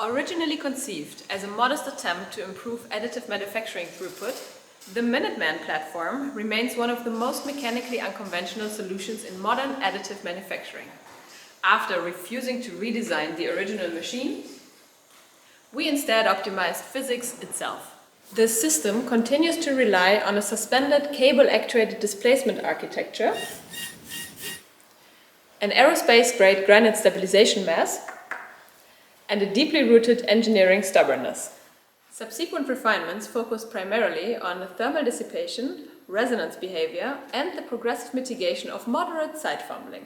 Originally conceived as a modest attempt to improve additive manufacturing throughput, the Minuteman platform remains one of the most mechanically unconventional solutions in modern additive manufacturing. After refusing to redesign the original machine, we instead optimized physics itself. The system continues to rely on a suspended cable-actuated displacement architecture, an aerospace-grade granite stabilization mass, and a deeply rooted engineering stubbornness. Subsequent refinements focus primarily on the thermal dissipation, resonance behavior, and the progressive mitigation of moderate side fumbling.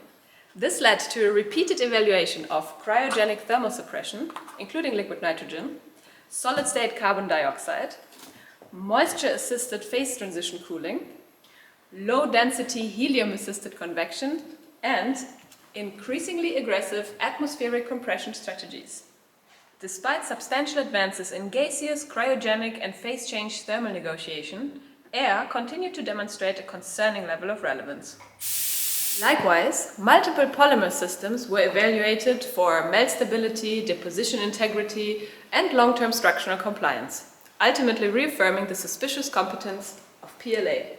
This led to a repeated evaluation of cryogenic thermal suppression, including liquid nitrogen, solid-state carbon dioxide, moisture-assisted phase transition cooling, low-density helium-assisted convection, and increasingly aggressive atmospheric compression strategies. Despite substantial advances in gaseous, cryogenic, and phase change thermal negotiation, air continued to demonstrate a concerning level of relevance. Likewise, multiple polymer systems were evaluated for melt stability, deposition integrity, and long-term structural compliance, ultimately reaffirming the suspicious competence of PLA.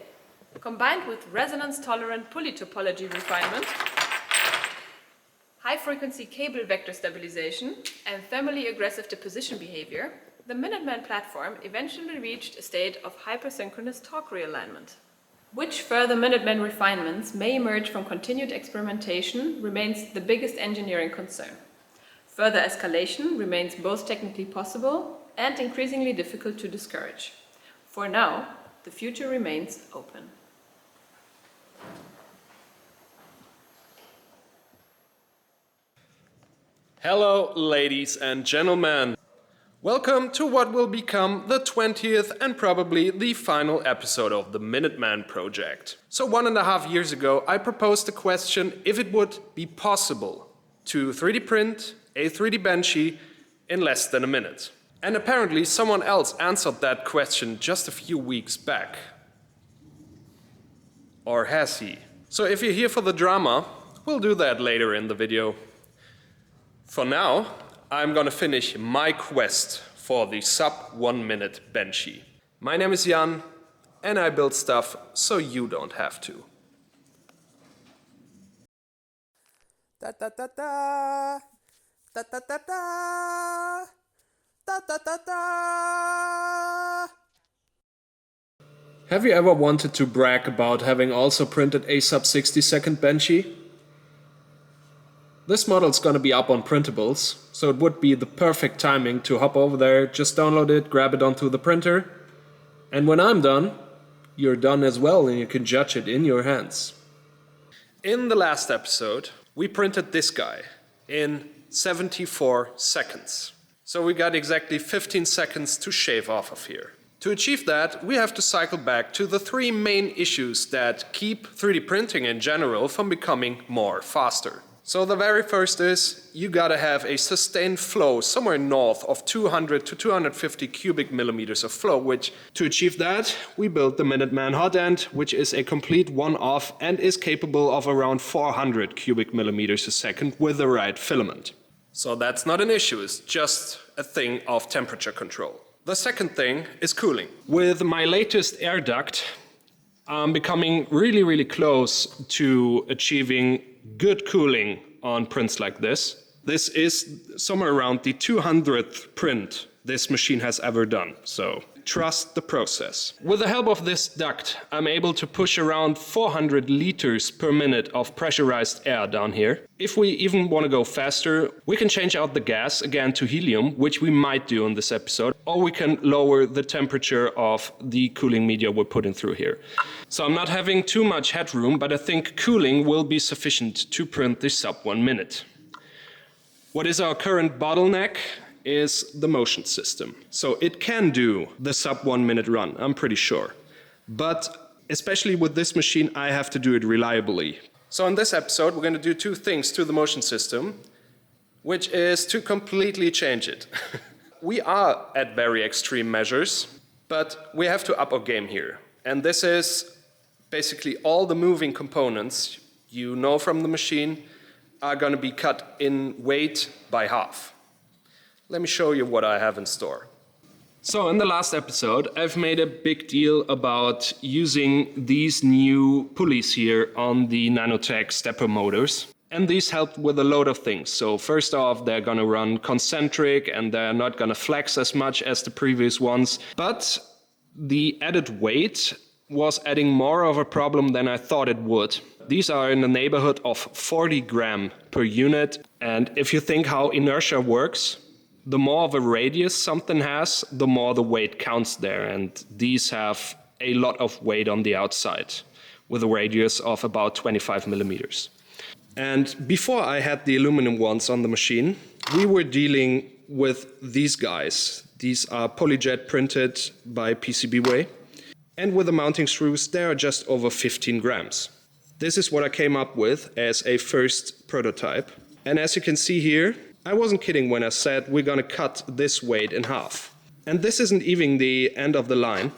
Combined with resonance-tolerant pulley topology refinement, high-frequency cable vector stabilization, and thermally aggressive deposition behavior, the Minuteman platform eventually reached a state of hypersynchronous torque realignment. Which further Minuteman refinements may emerge from continued experimentation remains the biggest engineering concern. Further escalation remains both technically possible and increasingly difficult to discourage. For now, the future remains open. Hello, ladies and gentlemen. Welcome to what will become the 20th and probably the final episode of the Minuteman project. So 1.5 years ago, I proposed the question if it would be possible to 3D print a 3D benchy in less than a minute. And apparently someone else answered that question just a few weeks back. Or has he? So if you're here for the drama, we'll do that later in the video. For now, I'm gonna finish my quest for the sub 1 minute benchy. My name is Jan, and I build stuff so you don't have to. Da da da da da da da da da da da da. Have you ever wanted to brag about having also printed a sub 60-second benchy? This model is gonna be up on Printables, so it would be the perfect timing to hop over there, just download it, grab it onto the printer, and when I'm done, you're done as well and you can judge it in your hands. In the last episode, we printed this guy in 74 seconds. So we got exactly 15 seconds to shave off of here. To achieve that, we have to cycle back to the 3 main issues that keep 3D printing in general from becoming more faster. So the very first is, you gotta have a sustained flow somewhere north of 200 to 250 cubic millimeters of flow, which to achieve that, we built the Minuteman hot end, which is a complete one-off and is capable of around 400 cubic millimeters a second with the right filament. So that's not an issue, it's just a thing of temperature control. The second thing is cooling. With my latest air duct, I'm becoming really close to achieving good cooling on prints like this. This is somewhere around the 200th print this machine has ever done, so trust the process. With the help of this duct, I'm able to push around 400 liters per minute of pressurized air down here. If we even want to go faster, we can change out the gas again to helium, which we might do in this episode, or we can lower the temperature of the cooling media we're putting through here. So I'm not having too much headroom, but I think cooling will be sufficient to print this sub 1 minute. What is our current bottleneck is the motion system. So it can do the sub 1 minute run, I'm pretty sure. But especially with this machine, I have to do it reliably. So in this episode, we're going to do 2 things to the motion system, which is to completely change it. We are at very extreme measures, but we have to up our game here. And this is basically all the moving components you know from the machine are going to be cut in weight by half. let me show you what I have in store. So in the last episode, I've made a big deal about using these new pulleys here on the Nanotech stepper motors. And these help with a load of things. So first off, they're gonna run concentric and they're not gonna flex as much as the previous ones. But the added weight was adding more of a problem than I thought it would. These are in the neighborhood of 40 gram per unit. And if you think how inertia works, the more of a radius something has, the more the weight counts there. And these have a lot of weight on the outside with a radius of about 25 millimeters. And before I had the aluminum ones on the machine, we were dealing with these guys. These are polyjet printed by PCBWay. And with the mounting screws, they are just over 15 grams. This is what I came up with as a first prototype. And as you can see here, I wasn't kidding when I said we're gonna cut this weight in half. And this isn't even the end of the line.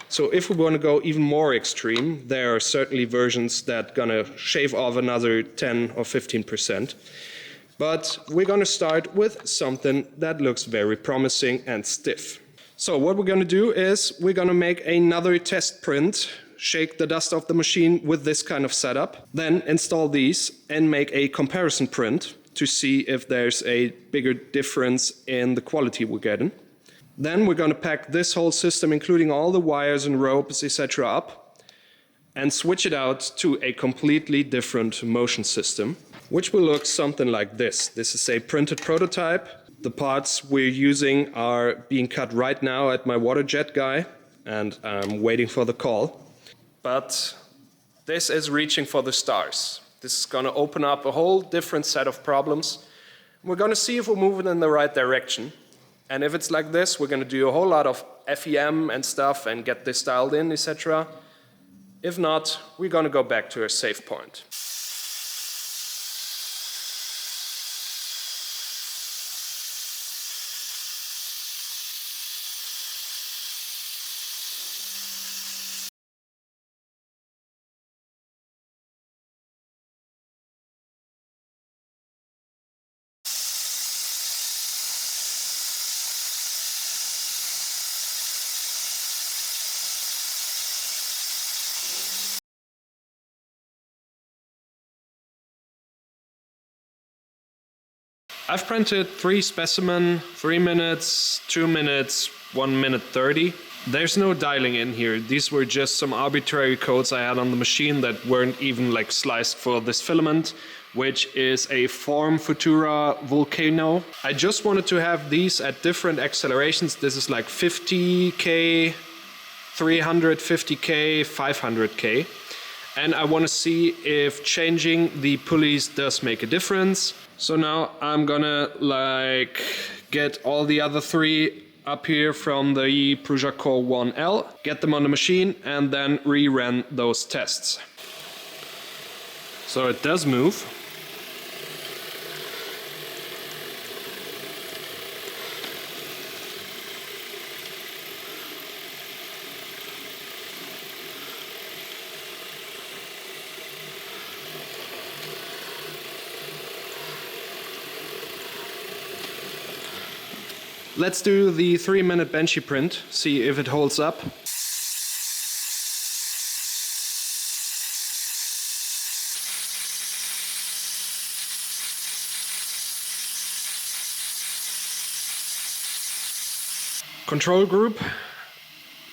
So if we want to go even more extreme, there are certainly versions that gonna shave off another 10 or 15%. But we're gonna start with something that looks very promising and stiff. So what we're gonna do is we're gonna make another test print, shake the dust off the machine with this kind of setup, then install these and make a comparison print to see if there's a bigger difference in the quality we're getting. Then we're going to pack this whole system, including all the wires and ropes, etc. up and switch it out to a completely different motion system, which will look something like this. This is a printed prototype. The parts we're using are being cut right now at my water jet guy, and I'm waiting for the call. But this is reaching for the stars. This is going to open up a whole different set of problems. We're going to see if we're moving in the right direction. And if it's like this, we're going to do a whole lot of FEM and stuff and get this dialed in, etc. If not, we're going to go back to a safe point. I've printed 3 specimen, 3 minutes, 2 minutes, 1 minute 30. There's no dialing in here. These were just some arbitrary codes I had on the machine that weren't even like sliced for this filament, which is a Form Futura Volcano. I just wanted to have these at different accelerations. This is like 50K, 350K, 500K. And I want to see if changing the pulleys does make a difference. So now I'm gonna get all the other 3 up here from the Prusa Core 1L, get them on the machine and then rerun those tests. So it does move. Let's do the 3-minute benchy print, see if it holds up. Control group,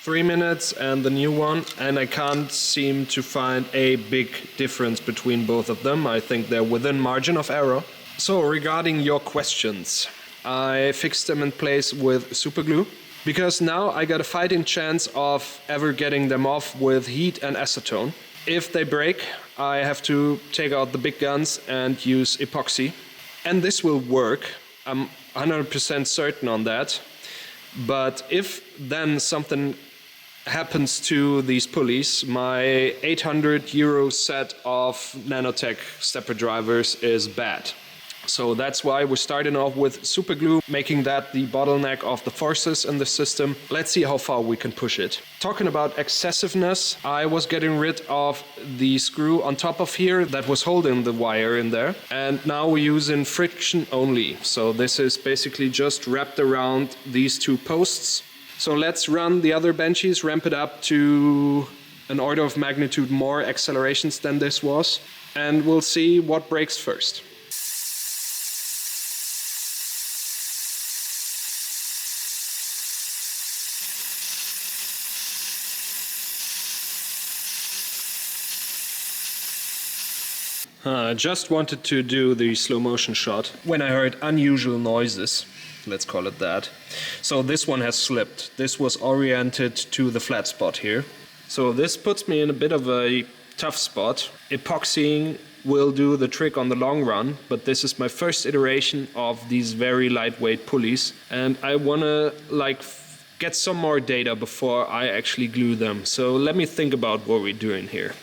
3 minutes and the new one, and I can't seem to find a big difference between both of them. I think they're within margin of error. So regarding your questions, I fixed them in place with super glue because now I got a fighting chance of ever getting them off with heat and acetone. If they break, I have to take out the big guns and use epoxy. And this will work, I'm 100% certain on that. But if then something happens to these pulleys, my 800 euro set of Nanotech stepper drivers is bad. So that's why we're starting off with super glue, making that the bottleneck of the forces in the system. Let's see how far we can push it. Talking about excessiveness, I was getting rid of the screw on top of here that was holding the wire in there. And now we're using friction only. So this is basically just wrapped around these two posts. So let's run the other benches, ramp it up to an order of magnitude more accelerations than this was. And we'll see what breaks first. I just wanted to do the slow motion shot when I heard unusual noises, let's call it that. So this one has slipped. This was oriented to the flat spot here. So this puts me in a bit of a tough spot. Epoxying will do the trick on the long run, but this is my first iteration of these very lightweight pulleys, and I wanna get some more data before I actually glue them. So let me think about what we're doing here.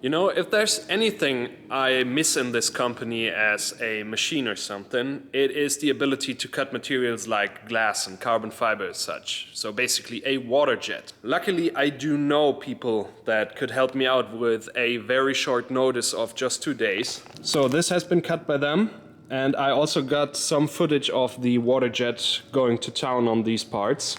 You know, if there's anything I miss in this company as a machine or something, it is the ability to cut materials like glass and carbon fiber as such. So basically a water jet. Luckily, I do know people that could help me out with a very short notice of just 2 days. So this has been cut by them. And I also got some footage of the water jet going to town on these parts.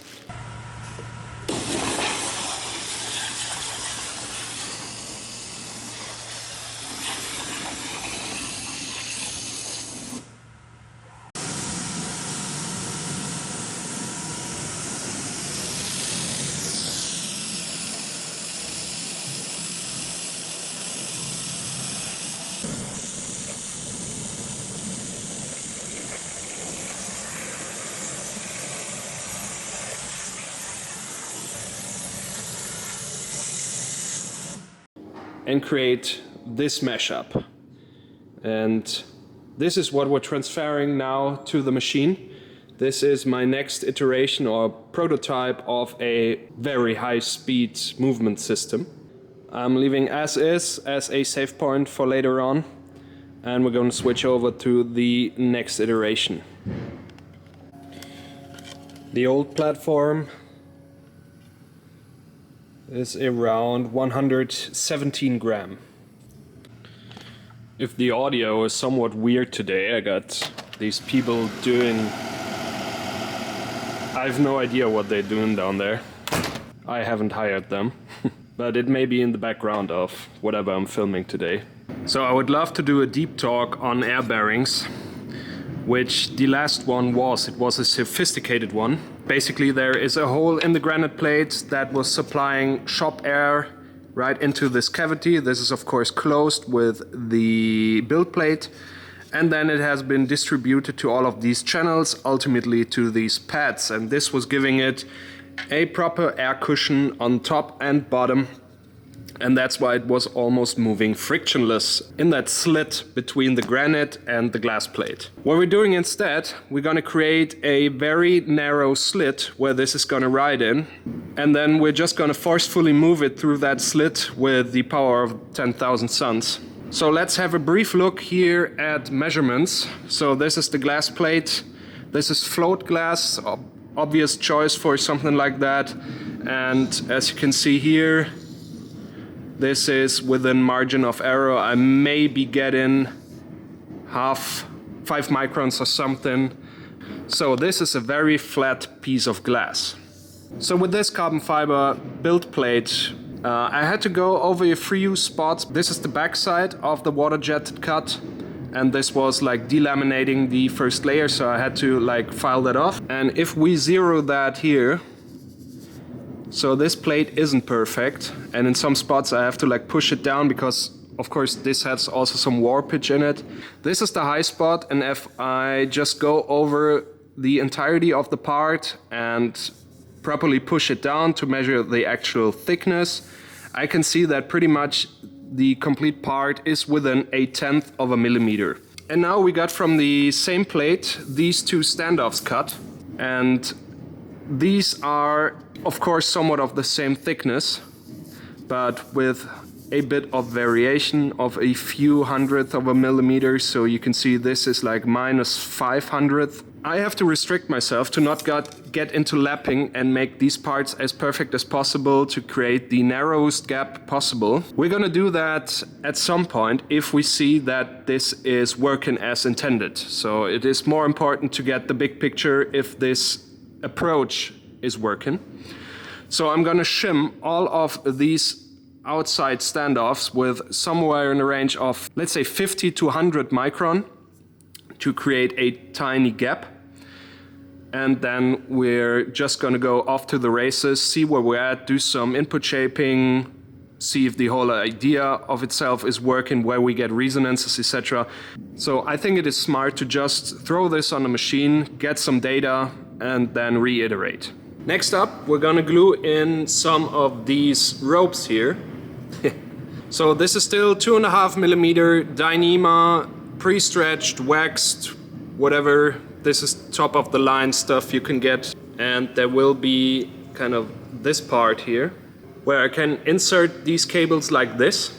And create this mashup. And this is what we're transferring now to the machine. This is my next iteration or prototype of a very high speed movement system. I'm leaving as is as a save point for later on, and we're going to switch over to the next iteration. The old platform is around 117 gram. If the audio is somewhat weird today, I got these people doing... I have no idea what they're doing down there. I haven't hired them, but it may be in the background of whatever I'm filming today. So I would love to do a deep talk on air bearings, which the last one was. It was a sophisticated one. Basically, there is a hole in the granite plate that was supplying shop air right into this cavity. This is of course closed with the build plate, and then it has been distributed to all of these channels, ultimately to these pads, and this was giving it a proper air cushion on top and bottom. And that's why it was almost moving frictionless in that slit between the granite and the glass plate. What we're doing instead, we're gonna create a very narrow slit where this is gonna ride in, and then we're just gonna forcefully move it through that slit with the power of 10,000 suns. So let's have a brief look here at measurements. So this is the glass plate. This is float glass, obvious choice for something like that. And as you can see here, this is within margin of error. I may be getting 5 microns or something. So this is a very flat piece of glass. So with this carbon fiber build plate, I had to go over a few spots. This is the back side of the water jet cut, and this was like delaminating the first layer, so I had to like file that off. And if we zero that here, so this plate isn't perfect, and in some spots I have to like push it down because of course this has also some warpage in it. This is the high spot, and if I just go over the entirety of the part and properly push it down to measure the actual thickness, I can see that pretty much the complete part is within 1/10 of a millimeter. And now we got from the same plate these two standoffs cut, and these are of course somewhat of the same thickness, but with a bit of variation of a few hundredth of a millimeter. So you can see this is like -500th. I have to restrict myself to not get into lapping and make these parts as perfect as possible to create the narrowest gap possible. We're gonna do that at some point if we see that this is working as intended. So it is more important to get the big picture if this approach is working. So I'm gonna shim all of these outside standoffs with somewhere in the range of, let's say, 50 to 100 micron to create a tiny gap. And then we're just gonna go off to the races, see where we're at, do some input shaping, see if the whole idea of itself is working, where we get resonances, etc. So I think it is smart to just throw this on the machine, get some data, and then reiterate. Next up, we're gonna glue in some of these ropes here. So this is still 2.5 millimeter Dyneema, pre-stretched, waxed, whatever. This is top of the line stuff you can get. And there will be kind of this part here where I can insert these cables like this.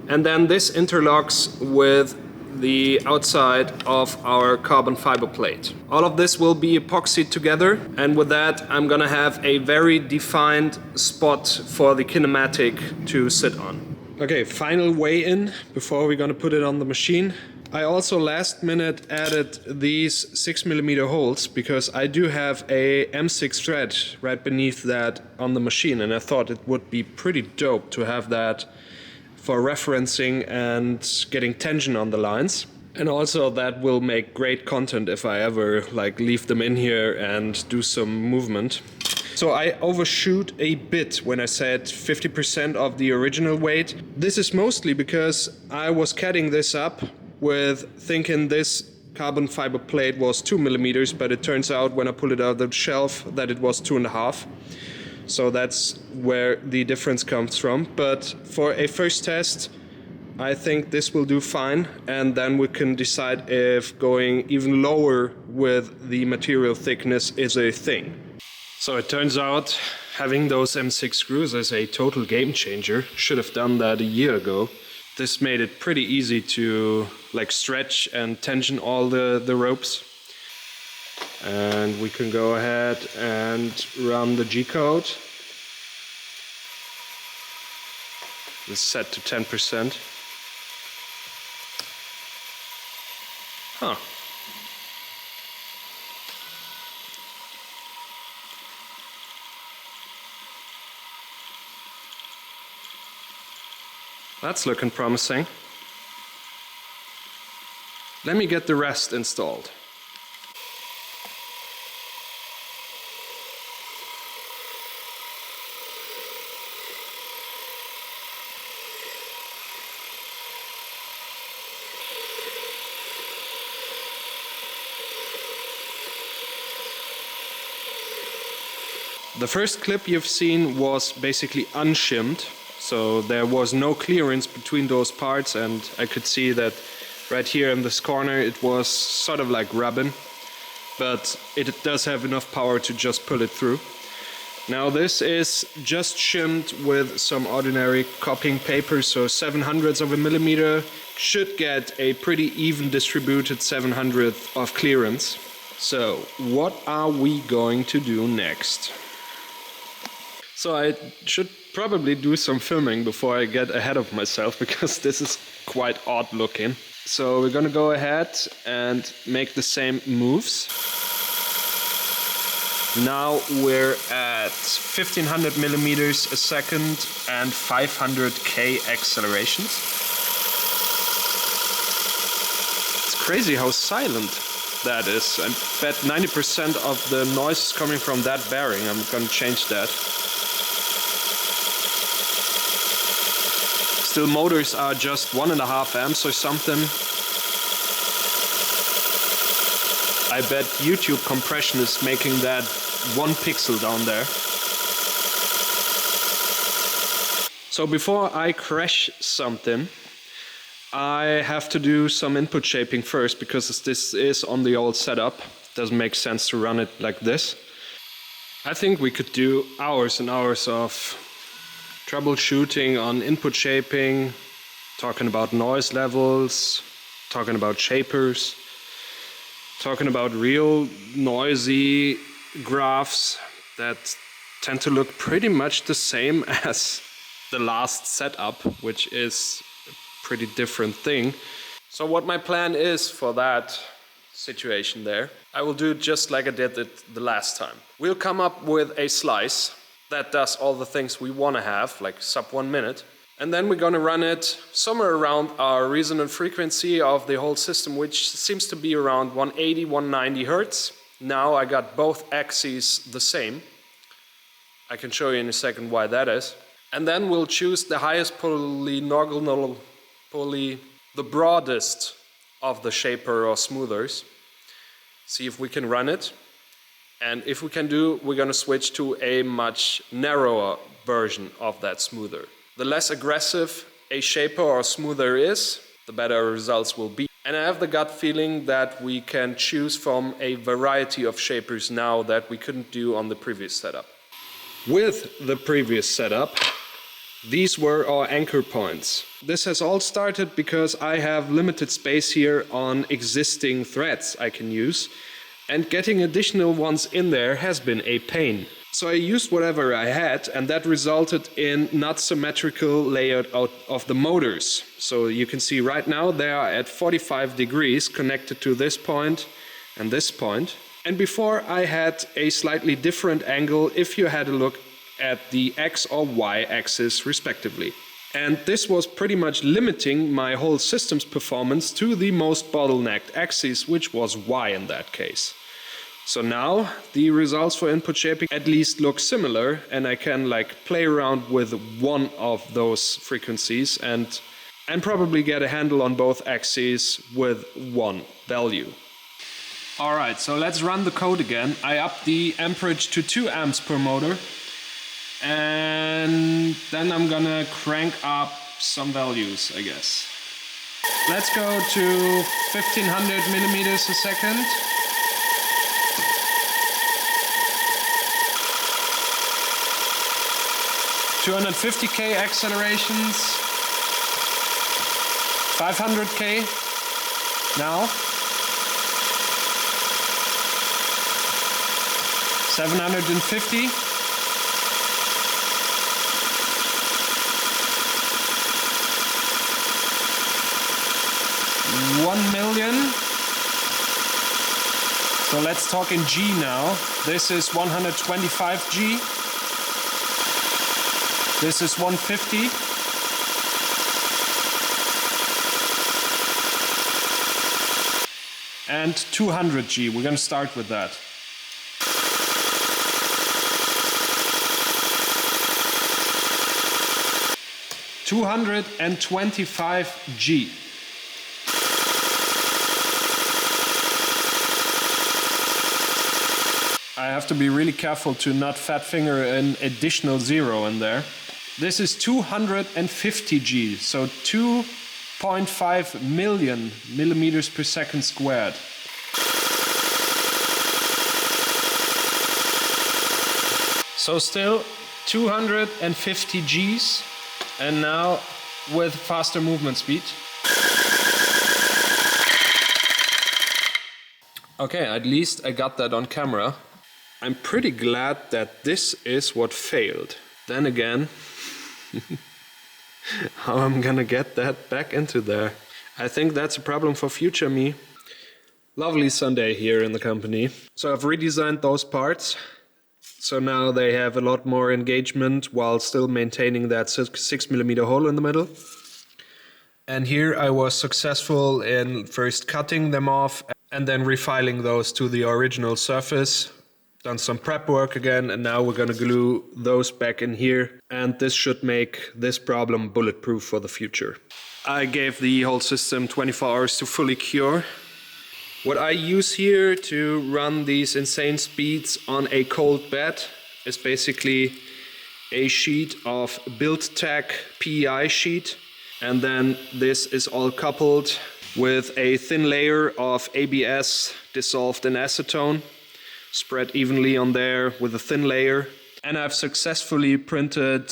And then this interlocks with the outside of our carbon fiber plate. All of this will be epoxied together, and with that I'm gonna have a very defined spot for the kinematic to sit on. Okay, final weigh-in before we're gonna put it on the machine. I also last minute added these 6mm holes because I do have a M6 thread right beneath that on the machine, and I thought it would be pretty dope to have that for referencing and getting tension on the lines. And also that will make great content if I ever like leave them in here and do some movement. So I overshoot a bit when I said 50% of the original weight. This is mostly because I was cutting this up with thinking this carbon fiber plate was 2mm, but it turns out when I pull it out of the shelf that it was 2.5. So that's where the difference comes from. But for a first test, I think this will do fine, and then we can decide if going even lower with the material thickness is a thing. So it turns out having those M6 screws is a total game changer. Should have done that a year ago. This made it pretty easy to like stretch and tension all the ropes. And we can go ahead and run the G-code. It's set to 10%. Huh. That's looking promising. Let me get the rest installed. The first clip you've seen was basically unshimmed, so there was no clearance between those parts, and I could see that right here in this corner it was sort of like rubbing, but it does have enough power to just pull it through. Now this is just shimmed with some ordinary copying paper, so 7/100 of a millimeter should get a pretty even distributed 7/100 of clearance. So what are we going to do next? So I should probably do some filming before I get ahead of myself, because this is quite odd looking. So we're gonna go ahead and make the same moves. Now we're at 1500 millimeters a second and 500k accelerations. It's crazy how silent that is. I bet 90% of the noise is coming from that bearing. I'm gonna change that. Still, motors are just 1.5 amps or something. I bet YouTube compression is making that 1 pixel down there. So before I crash something, I have to do some input shaping first, because this is on the old setup. It doesn't make sense to run it like this. I think we could do hours and hours of troubleshooting on input shaping, talking about noise levels, talking about shapers, talking about real noisy graphs that tend to look pretty much the same as the last setup, which is a pretty different thing. So what my plan is for that situation there, I will do just like I did it the last time. We'll come up with a slice that does all the things we want to have, like sub 1 minute. And then we're going to run it somewhere around our resonant frequency of the whole system, which seems to be around 180, 190 hertz. Now I got both axes the same. I can show you in a second why that is. And then we'll choose the highest polynomial pulley, the broadest of the shaper or smoothers. See if we can run it. And if we can do, we're going to switch to a much narrower version of that smoother. The less aggressive a shaper or smoother is, the better results will be. And I have the gut feeling that we can choose from a variety of shapers now that we couldn't do on the previous setup. With the previous setup, these were our anchor points. This has all started because I have limited space here on existing threads I can use, and getting additional ones in there has been a pain. So I used whatever I had, and that resulted in not symmetrical layout of the motors. So you can see right now they are at 45 degrees connected to this point and this point. And before I had a slightly different angle if you had a look at the X or Y axis respectively. And this was pretty much limiting my whole system's performance to the most bottlenecked axis, which was Y in that case. So now the results for input shaping at least look similar, and I can like play around with one of those frequencies and probably get a handle on both axes with one value. Alright, so let's run the code again. I upped the amperage to 2 amps per motor, and then I'm gonna crank up some values, I guess. Let's go to 1500 millimeters a second. 250k accelerations, 500k now, 750, 1 million. So let's talk in G now. This is 125 G. This is 150. And 200 G. We're going to start with that. $225 G. I have to be really careful to not fat finger an additional zero in there. This is 250 G, so 2.5 million millimeters per second squared. So still 250 Gs, and now with faster movement speed. Okay, at least I got that on camera. I'm pretty glad that this is what failed. Then again, how I'm gonna get that back into there? I think that's a problem for future me. Lovely Sunday here in the company. So I've redesigned those parts. So now they have a lot more engagement while still maintaining that 6mm hole in the middle. And here I was successful in first cutting them off and then refiling those to the original surface. Done some prep work again, and now we're gonna glue those back in here, and this should make this problem bulletproof for the future. I gave the whole system 24 hours to fully cure. What I use here to run these insane speeds on a cold bed is basically a sheet of Build-Tack PEI sheet, and then this is all coupled with a thin layer of ABS dissolved in acetone, spread evenly on there with a thin layer. And I've successfully printed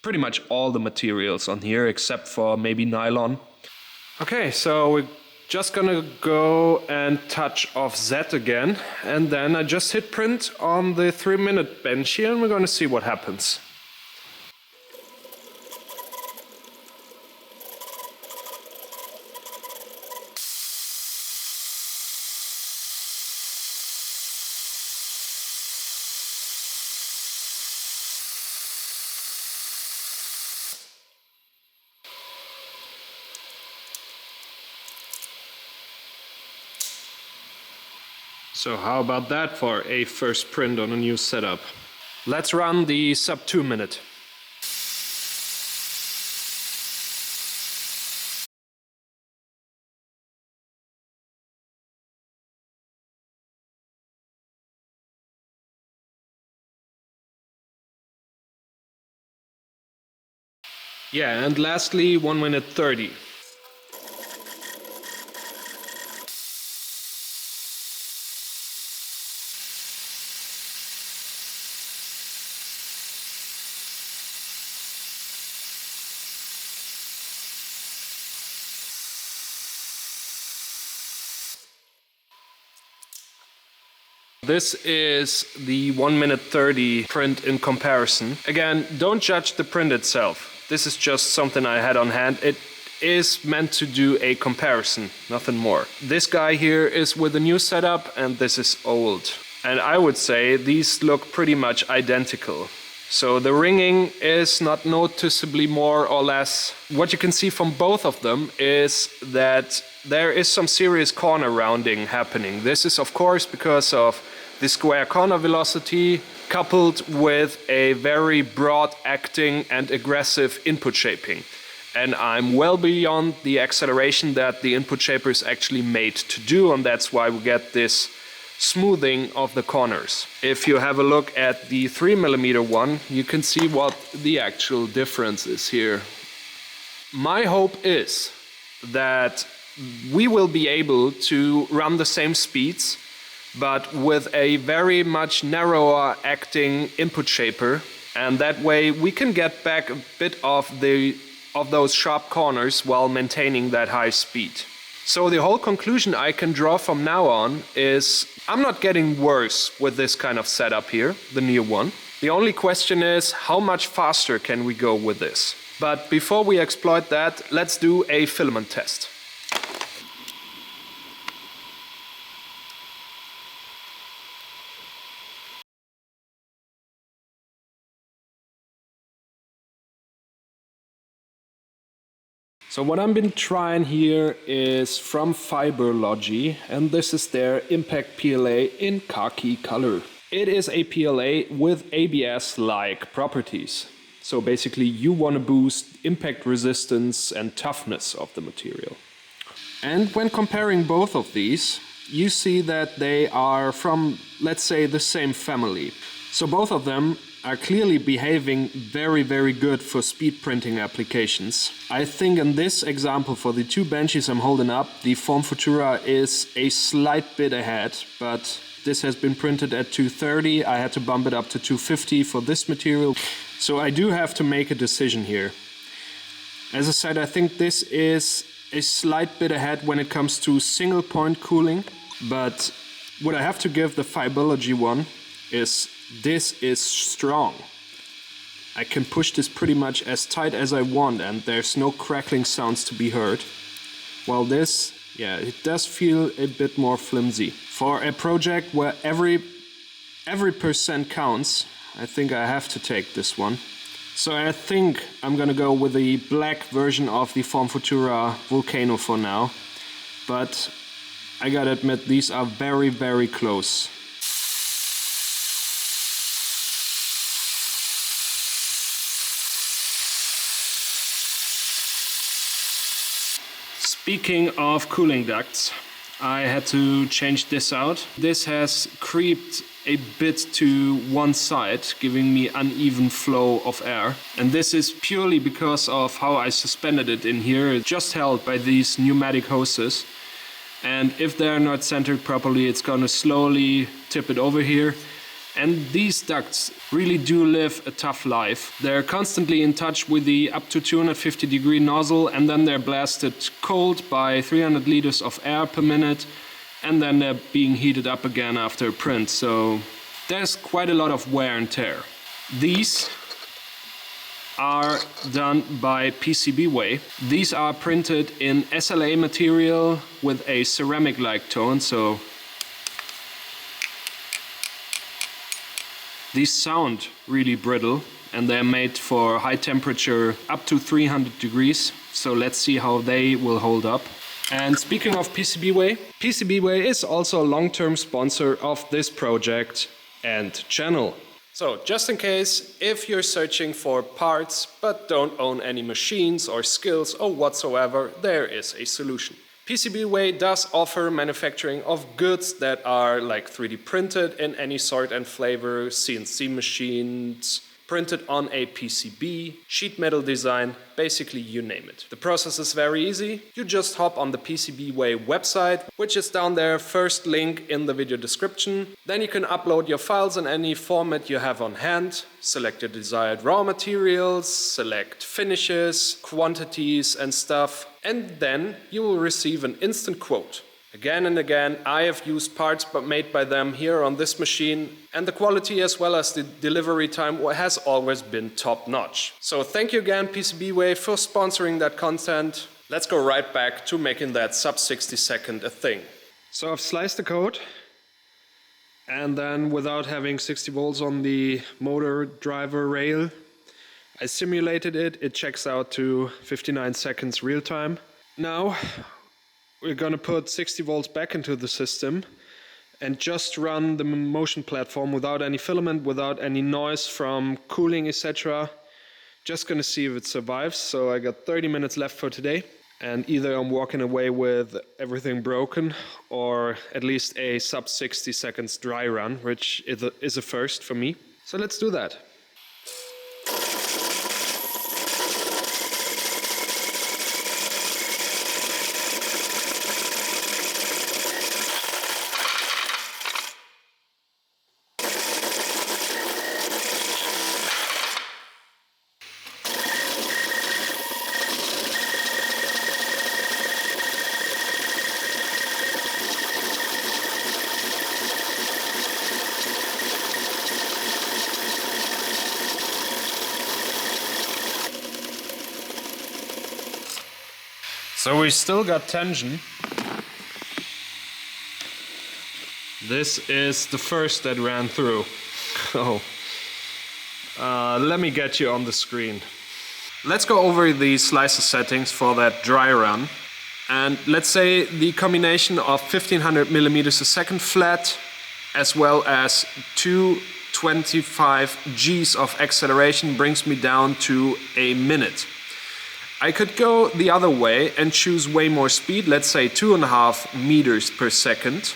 pretty much all the materials on here except for maybe nylon. Okay, so we're just gonna go and touch off Z again, and then I just hit print on the 3-minute bench here, and we're gonna see what happens. So how about that for a first print on a new setup? Let's run the sub 2 minute. Yeah, and lastly 1 minute 30. This is the 1 minute 30 print in comparison. Again, don't judge the print itself. This is just something I had on hand. It is meant to do a comparison, nothing more. This guy here is with a new setup and this is old. And I would say these look pretty much identical. So the ringing is not noticeably more or less. What you can see from both of them is that there is some serious corner rounding happening. This is of course because of the square corner velocity coupled with a very broad acting and aggressive input shaping. And I'm well beyond the acceleration that the input shaper is actually made to do, and that's why we get this smoothing of the corners. If you have a look at the 3mm one, you can see what the actual difference is here. My hope is that we will be able to run the same speeds, but with a very much narrower acting input shaper, and that way we can get back a bit of those sharp corners while maintaining that high speed. So the whole conclusion I can draw from now on is I'm not getting worse with this kind of setup here, the new one. The only question is how much faster can we go with this? But before we exploit that, let's do a filament test. So what I've been trying here is from Fiberlogy, and this is their Impact PLA in khaki color. It is a PLA with ABS-like properties. So basically you want to boost impact resistance and toughness of the material. And when comparing both of these, you see that they are from, let's say, the same family. So both of them are clearly behaving very, very good for speed printing applications. I think in this example for the two benches I'm holding up, the Form Futura is a slight bit ahead, but this has been printed at 230. I had to bump it up to 250 for this material. So I do have to make a decision here. As I said, I think this is a slight bit ahead when it comes to single point cooling, but what I have to give the Fiberlogy one is this is strong. I can push this pretty much as tight as I want and there's no crackling sounds to be heard. While this, yeah, it does feel a bit more flimsy. For a project where every percent counts, I think I have to take this one. So I think I'm gonna go with the black version of the Form Futura Volcano for now. But I gotta admit, these are very, very close. Speaking of cooling ducts, I had to change this out. This has creeped a bit to one side, giving me uneven flow of air. And this is purely because of how I suspended it in here. It's just held by these pneumatic hoses. And if they're not centered properly, it's gonna slowly tip it over here. And these ducts really do live a tough life. They're constantly in touch with the up to 250-degree nozzle, and then they're blasted cold by 300 liters of air per minute, and then they're being heated up again after a print. So there's quite a lot of wear and tear. These are done by PCB-way. These are printed in SLA material with a ceramic-like tone, so these sound really brittle, and they're made for high temperature up to 300 degrees. So let's see how they will hold up. And speaking of PCB-way, PCB-way is also a long-term sponsor of this project and channel. So just in case, if you're searching for parts but don't own any machines or skills or whatsoever, there is a solution. PCB-way does offer manufacturing of goods that are like 3D printed in any sort and flavor, CNC machines, printed on a PCB, sheet metal design, basically you name it. The process is very easy. You just hop on the PCB-way website, which is down there, first link in the video description. Then you can upload your files in any format you have on hand, select your desired raw materials, select finishes, quantities and stuff, and then you will receive an instant quote. Again and again, I have used parts but made by them here on this machine, and the quality as well as the delivery time has always been top notch. So thank you again PCB-way for sponsoring that content. Let's go right back to making that sub 60 second a thing. So I've sliced the code, and then without having 60 volts on the motor driver rail, I simulated it. It checks out to 59 seconds real time. Now we're going to put 60 volts back into the system and just run the motion platform without any filament, without any noise from cooling, etc. Just going to see if it survives. So I got 30 minutes left for today, and either I'm walking away with everything broken or at least a sub 60 seconds dry run, which is a first for me. So let's do that. So we still got tension. This is the first that ran through. Oh. Let me get you on the screen. Let's go over the slicer settings for that dry run. And let's say the combination of 1500 millimeters a second flat as well as 225 Gs of acceleration brings me down to a minute. I could go the other way and choose way more speed, let's say 2.5 meters per second.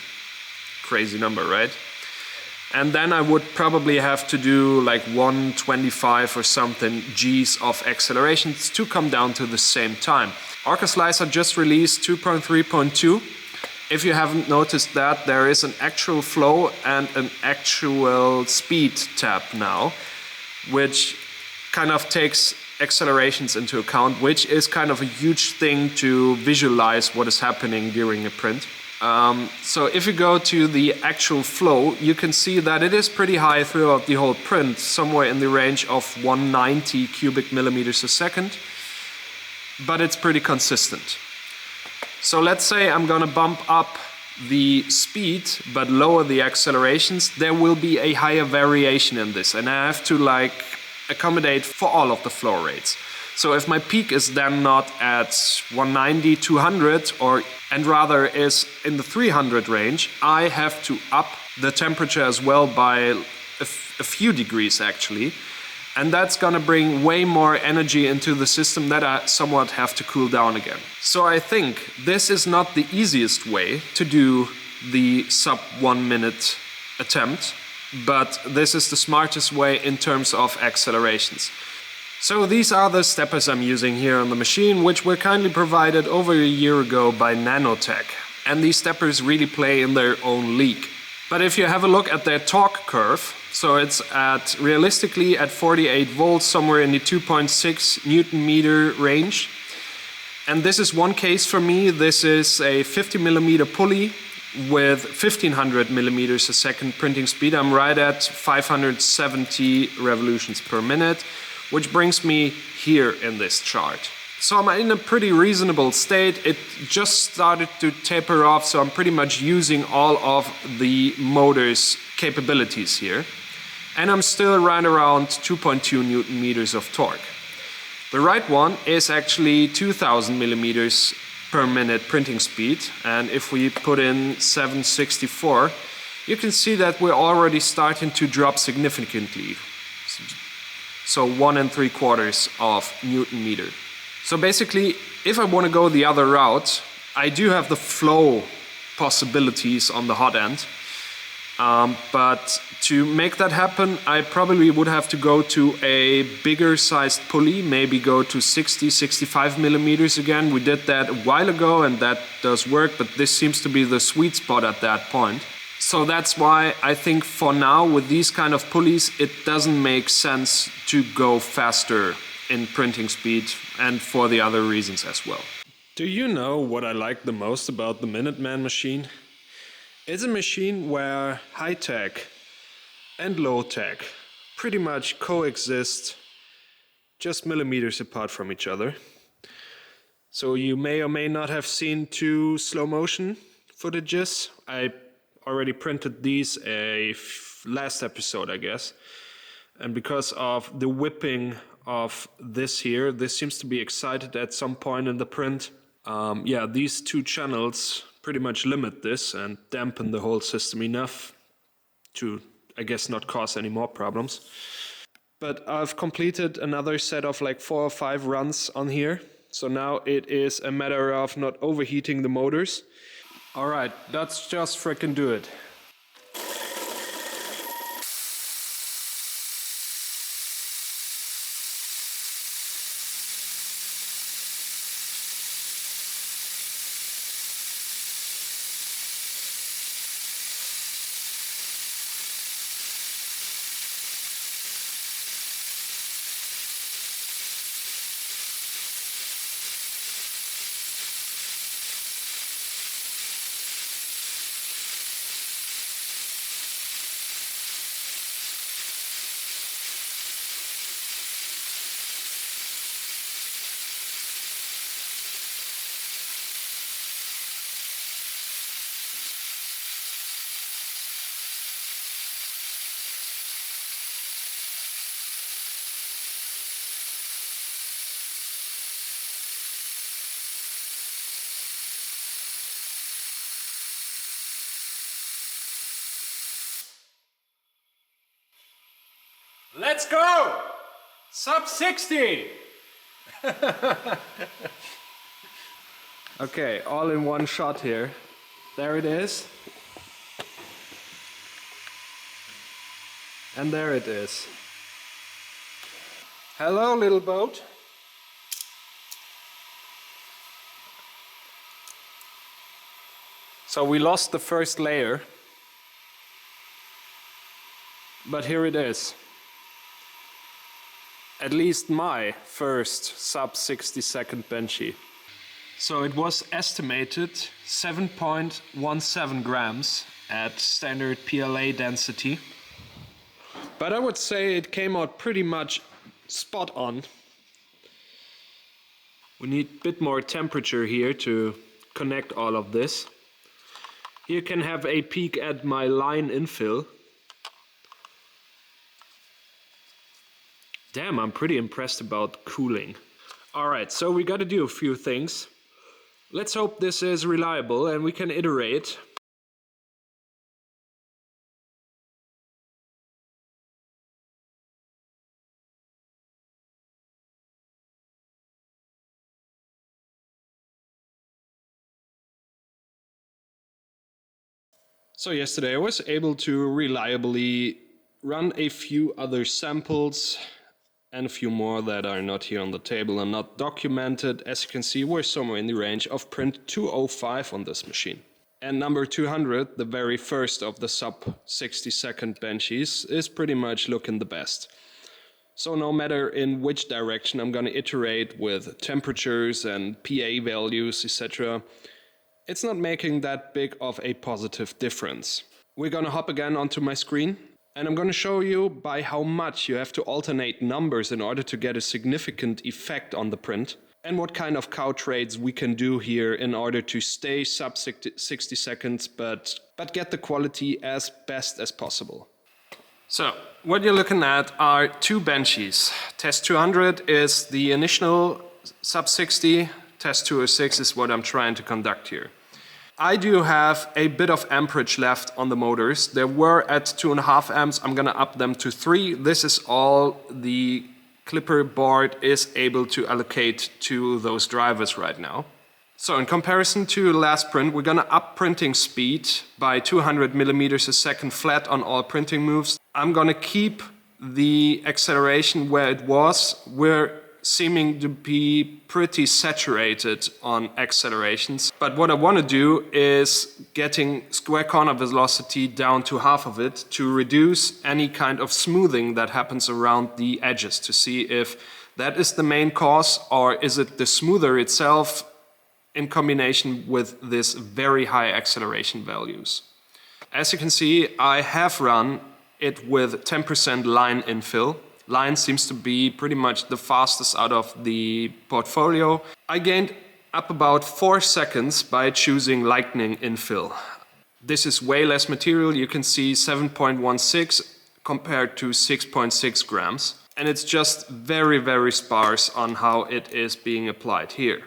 Crazy number, right? And then I would probably have to do like 125 or something Gs of accelerations to come down to the same time. Orca Slicer just released 2.3.2. If you haven't noticed that, there is an actual flow and an actual speed tab now, which kind of takes accelerations into account, which is kind of a huge thing to visualize what is happening during a print. So if you go to the actual flow, you can see that it is pretty high throughout the whole print, somewhere in the range of 190 cubic millimeters a second, but it's pretty consistent. So let's say I'm gonna bump up the speed but lower the accelerations, there will be a higher variation in this, and I have to like accommodate for all of the flow rates. So if my peak is then not at 190, 200 and rather is in the 300 range, I have to up the temperature as well by a few degrees actually, and that's gonna bring way more energy into the system that I somewhat have to cool down again. So I think this is not the easiest way to do the sub 1 minute attempt, but this is the smartest way in terms of accelerations. So these are the steppers I'm using here on the machine, which were kindly provided over a year ago by Nanotech. And these steppers really play in their own league. But if you have a look at their torque curve, so it's at realistically at 48 volts, somewhere in the 2.6 Newton meter range. And this is one case for me. This is a 50 millimeter pulley with 1500 millimeters a second printing speed. I'm right at 570 revolutions per minute, which brings me here in this chart. So I'm in a pretty reasonable state. It just started to taper off, so I'm pretty much using all of the motor's capabilities here. And I'm still right around 2.2 Newton meters of torque. The right one is actually 2000 millimeters per minute printing speed. And if we put in 764, you can see that we're already starting to drop significantly. So 1 3/4 of Newton meter. So basically, if I want to go the other route, I do have the flow possibilities on the hot end. But to make that happen, I probably would have to go to a bigger sized pulley, maybe go to 60, 65 millimeters again. We did that a while ago and that does work, but this seems to be the sweet spot at that point. So that's why I think for now, with these kind of pulleys, it doesn't make sense to go faster in printing speed, and for the other reasons as well. Do you know what I like the most about the Minuteman machine? It's a machine where high tech and low tech pretty much coexist just millimeters apart from each other. So you may or may not have seen 2 slow motion footages. I already printed these last episode, I guess. And because of the whipping of this here, this seems to be excited at some point in the print. Yeah, these 2 channels pretty much limit this and dampen the whole system enough to, I guess, not cause any more problems. But I've completed another set of like 4 or 5 runs on here. So now it is a matter of not overheating the motors. All right, let's just frickin' do it. Let's go! Sub 60! Okay, all in one shot here. There it is. And there it is. Hello, little boat. So we lost the first layer. But here it is. At least my first sub 60 second benchy. So it was estimated 7.17 grams at standard PLA density. But I would say it came out pretty much spot on. We need a bit more temperature here to connect all of this. Here you can have a peek at my line infill. Damn, I'm pretty impressed about cooling. Alright, so we gotta do a few things. Let's hope this is reliable and we can iterate. So yesterday I was able to reliably run a few other samples and a few more that are not here on the table and not documented. As you can see, we're somewhere in the range of print 205 on this machine. And number 200, the very first of the sub 60-second benches, is pretty much looking the best. So no matter in which direction I'm going to iterate with temperatures and PA values, etc., it's not making that big of a positive difference. We're going to hop again onto my screen, and I'm going to show you by how much you have to alternate numbers in order to get a significant effect on the print, and what kind of cow trades we can do here in order to stay sub 60 seconds but get the quality as best as possible. So, what you're looking at are two benches. Test 200 is the initial sub 60, test 206 is what I'm trying to conduct here. I do have a bit of amperage left on the motors. They were at 2.5 amps, I'm gonna up them to 3. This is all the clipper board is able to allocate to those drivers right now. So in comparison to last print, we're gonna up printing speed by 200 millimeters a second flat on all printing moves. I'm gonna keep the acceleration where it was. We're seeming to be pretty saturated on accelerations. But what I wanna do is getting square corner velocity down to half of it to reduce any kind of smoothing that happens around the edges, to see if that is the main cause, or is it the smoother itself in combination with this very high acceleration values. As you can see, I have run it with 10% line infill. Line seems to be pretty much the fastest out of the portfolio. I gained up about 4 seconds by choosing lightning infill. This is way less material. You can see 7.16 compared to 6.6 grams. And it's just very, very sparse on how it is being applied here.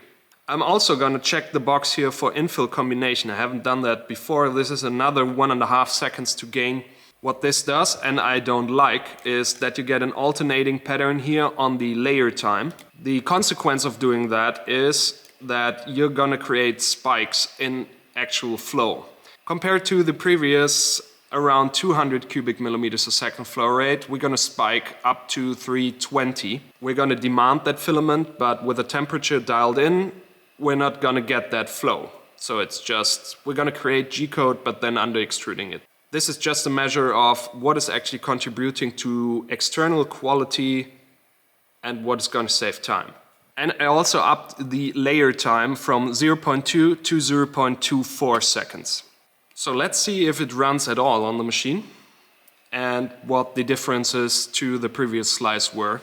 I'm also going to check the box here for infill combination. I haven't done that before. This is another 1.5 seconds to gain. What this does, and I don't like, is that you get an alternating pattern here on the layer time. The consequence of doing that is that you're going to create spikes in actual flow. Compared to the previous around 200 cubic millimeters a second flow rate, we're going to spike up to 320. We're going to demand that filament, but with the temperature dialed in, we're not going to get that flow. So it's just, we're going to create G-code, but then under extruding it. This is just a measure of what is actually contributing to external quality and what is going to save time. And I also upped the layer time from 0.2 to 0.24 seconds. So let's see if it runs at all on the machine and what the differences to the previous slice were.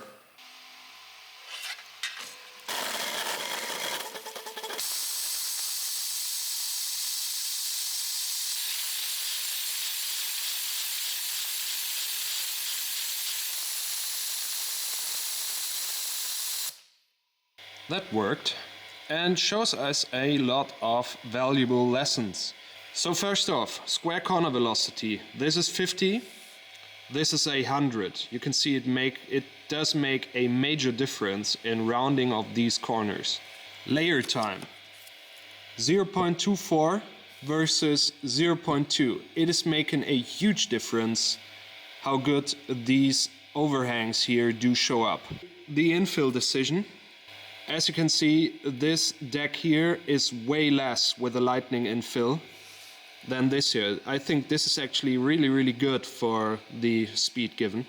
That worked and shows us a lot of valuable lessons. So first off, square corner velocity. This is 50, this is 100. You can see it does make a major difference in rounding of these corners. Layer time, 0.24 versus 0.2. It is making a huge difference how good these overhangs here do show up. The infill decision. As you can see, this deck here is way less with the lightning infill than this here. I think this is actually really, really good for the speed given.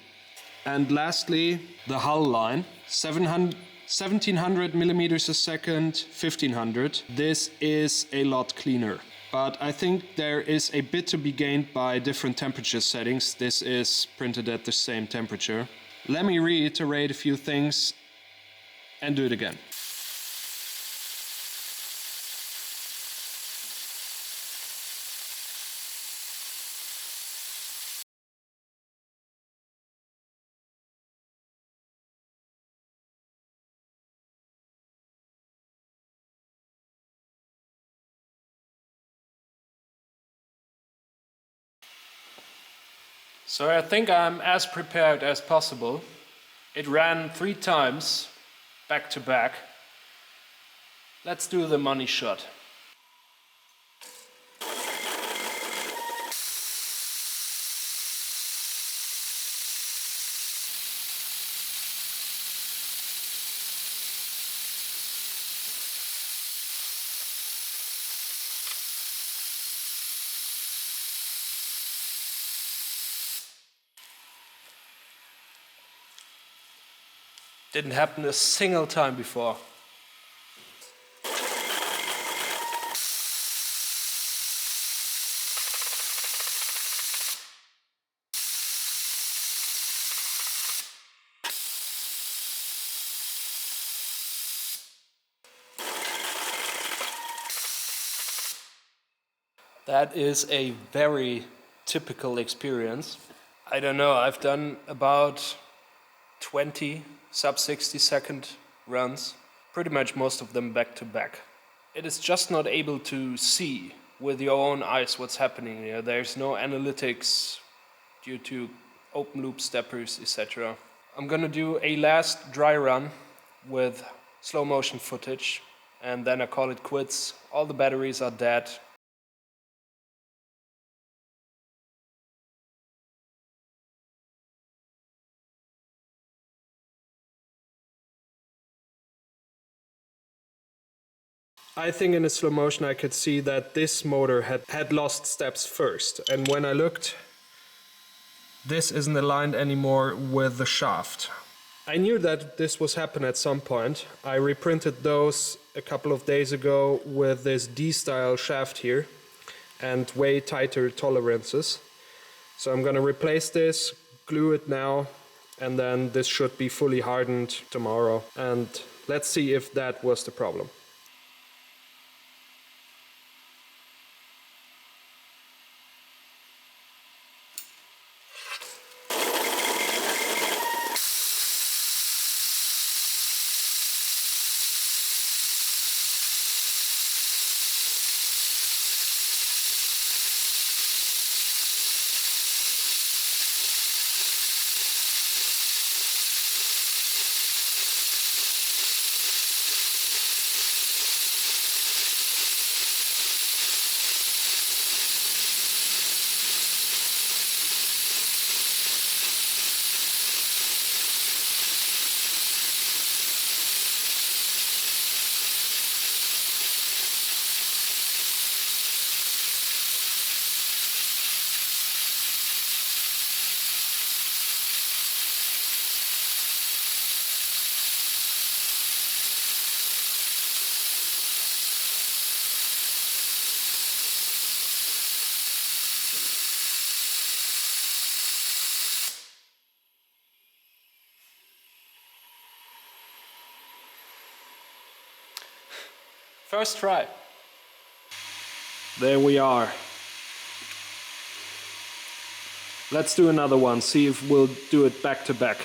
And lastly, the hull line, 1700 millimeters a second, 1500. This is a lot cleaner. But I think there is a bit to be gained by different temperature settings. This is printed at the same temperature. Let me reiterate a few things and do it again. So I think I'm as prepared as possible. It ran 3 times back to back. Let's do the money shot. Didn't happen a single time before. That is a very typical experience. I don't know, I've done about 20 sub 60-second runs, pretty much most of them back to back. It is just not able to see with your own eyes what's happening here. There's no analytics due to open loop steppers, etc. I'm gonna do a last dry run with slow motion footage and then I call it quits. All the batteries are dead. I think in the slow motion I could see that this motor had lost steps first, and when I looked, this isn't aligned anymore with the shaft. I knew that this was happening at some point. I reprinted those a couple of days ago with this D-style shaft here and way tighter tolerances. So I'm gonna replace this, glue it now, and then this should be fully hardened tomorrow. And let's see if that was the problem. First try. There we are. Let's do another one, see if we'll do it back to back.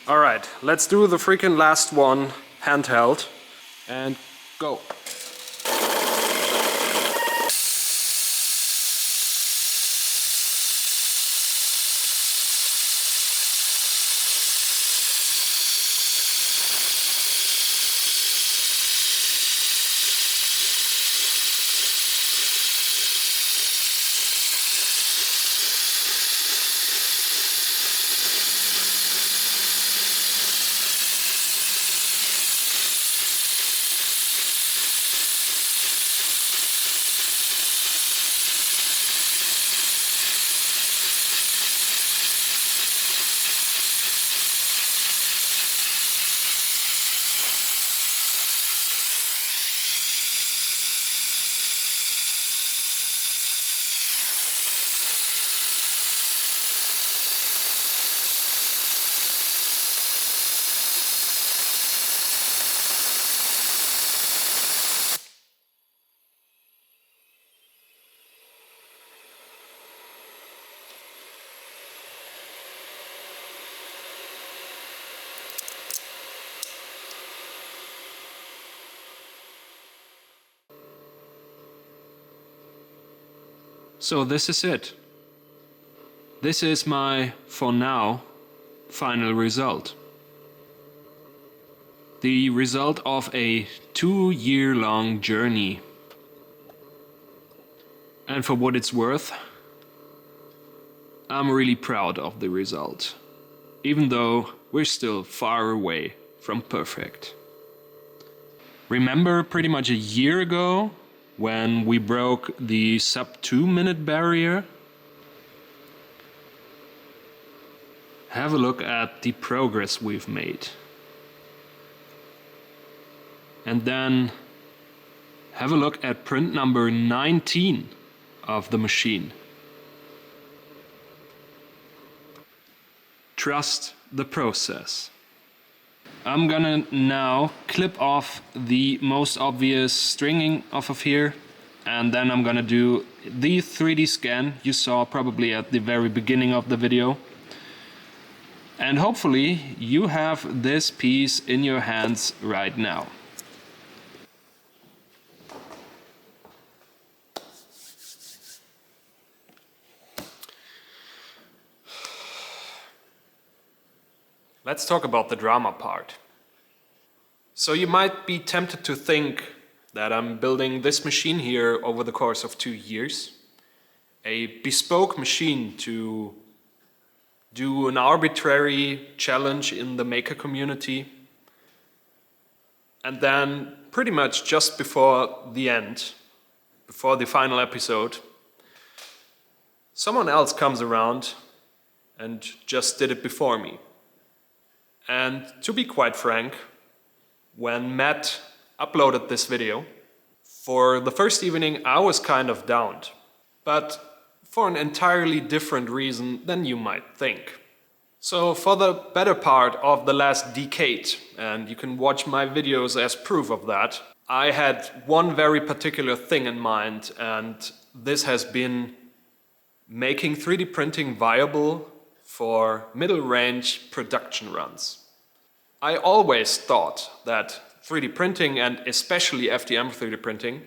Alright, let's do the freaking last one handheld and go. So this is it. This is my, for now, final result. The result of a 2-year-long journey. And for what it's worth, I'm really proud of the result, even though we're still far away from perfect. Remember pretty much a year ago when we broke the sub 2-minute barrier? Have a look at the progress we've made. And then have a look at print number 19 of the machine. Trust the process. I'm gonna now clip off the most obvious stringing off of here, and then I'm gonna do the 3D scan you saw probably at the very beginning of the video. And hopefully you have this piece in your hands right now. Let's talk about the drama part. So you might be tempted to think that I'm building this machine here over the course of 2 years. A bespoke machine to do an arbitrary challenge in the maker community. And then pretty much just before the end, before the final episode, someone else comes around and just did it before me. And to be quite frank, when Matt uploaded this video, for the first evening I was kind of downed, but for an entirely different reason than you might think. So for the better part of the last decade, and you can watch my videos as proof of that, I had one very particular thing in mind, and this has been making 3D printing viable for middle-range production runs. I always thought that 3D printing, and especially FDM 3D printing,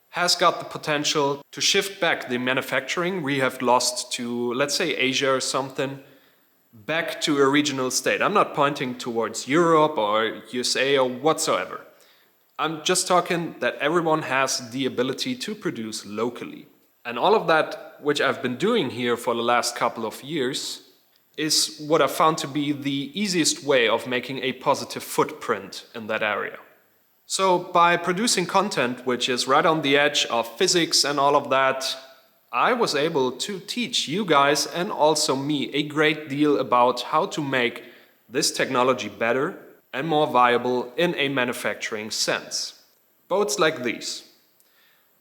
has got the potential to shift back the manufacturing we have lost to, let's say, Asia or something, back to a regional state. I'm not pointing towards Europe or USA or whatsoever. I'm just talking that everyone has the ability to produce locally. And all of that, which I've been doing here for the last couple of years, is what I found to be the easiest way of making a positive footprint in that area. So by producing content which is right on the edge of physics and all of that, I was able to teach you guys and also me a great deal about how to make this technology better and more viable in a manufacturing sense. Boats like these.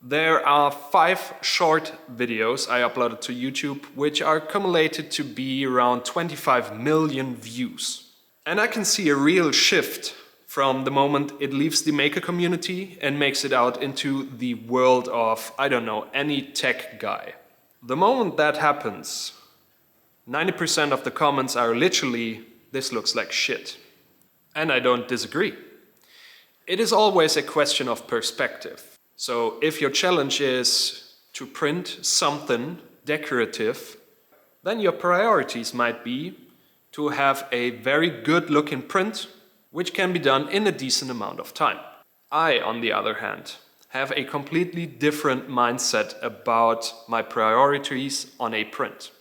There are 5 short videos I uploaded to YouTube which are cumulated to be around 25 million views. And I can see a real shift from the moment it leaves the maker community and makes it out into the world of, I don't know, any tech guy. The moment that happens, 90% of the comments are literally, "This looks like shit." And I don't disagree. It is always a question of perspective. So if your challenge is to print something decorative, then your priorities might be to have a very good looking print which can be done in a decent amount of time. I, on the other hand, have a completely different mindset about my priorities on a print.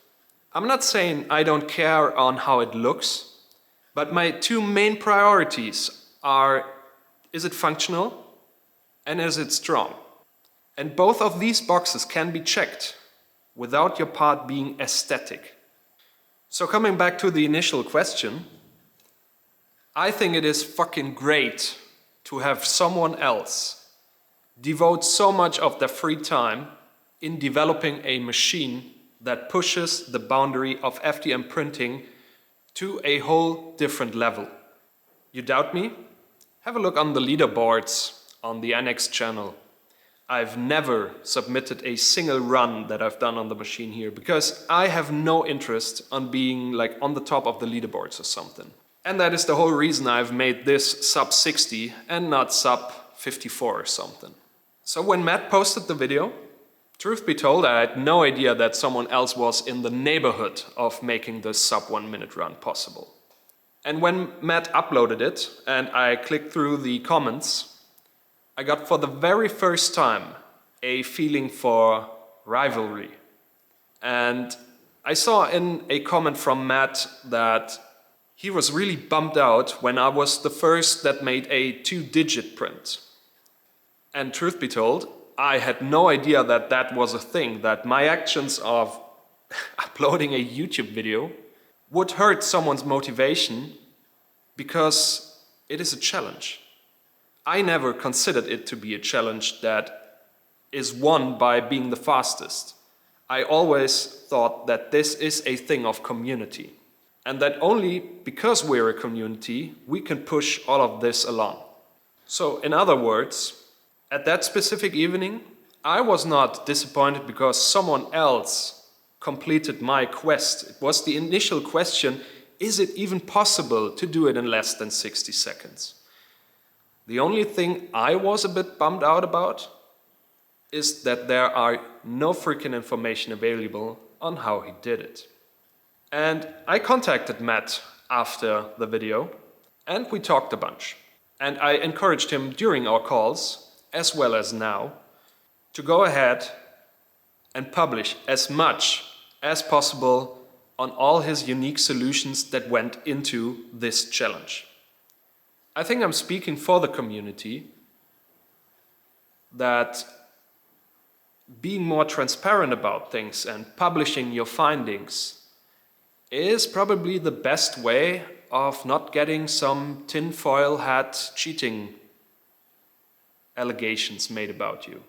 I'm not saying I don't care on how it looks, but my 2 main priorities are, is it functional and is it strong? And both of these boxes can be checked without your part being aesthetic. So coming back to the initial question, I think it is fucking great to have someone else devote so much of their free time in developing a machine that pushes the boundary of FDM printing to a whole different level. You doubt me? Have a look on the leaderboards on the NX channel. I've never submitted a single run that I've done on the machine here because I have no interest on being like on the top of the leaderboards or something. And that is the whole reason I've made this sub 60 and not sub 54 or something. So when Matt posted the video, Truth be told, I had no idea that someone else was in the neighborhood of making this sub 1 minute run possible. And when Matt uploaded it and I clicked through the comments, I got for the very first time a feeling for rivalry. And I saw in a comment from Matt that he was really bummed out when I was the first that made a 2-digit print. And truth be told, I had no idea that that was a thing, that my actions of uploading a YouTube video would hurt someone's motivation because it is a challenge. I never considered it to be a challenge that is won by being the fastest. I always thought that this is a thing of community, and that only because we're a community, we can push all of this along. So, in other words, at that specific evening, I was not disappointed because someone else completed my quest. It was the initial question, is it even possible to do it in less than 60 seconds? The only thing I was a bit bummed out about is that there are no freaking information available on how he did it. And I contacted Matt after the video, and we talked a bunch. And I encouraged him during our calls, as well as now, to go ahead and publish as much as possible on all his unique solutions that went into this challenge. I think I'm speaking for the community that being more transparent about things and publishing your findings is probably the best way of not getting some tinfoil hat cheating allegations made about you.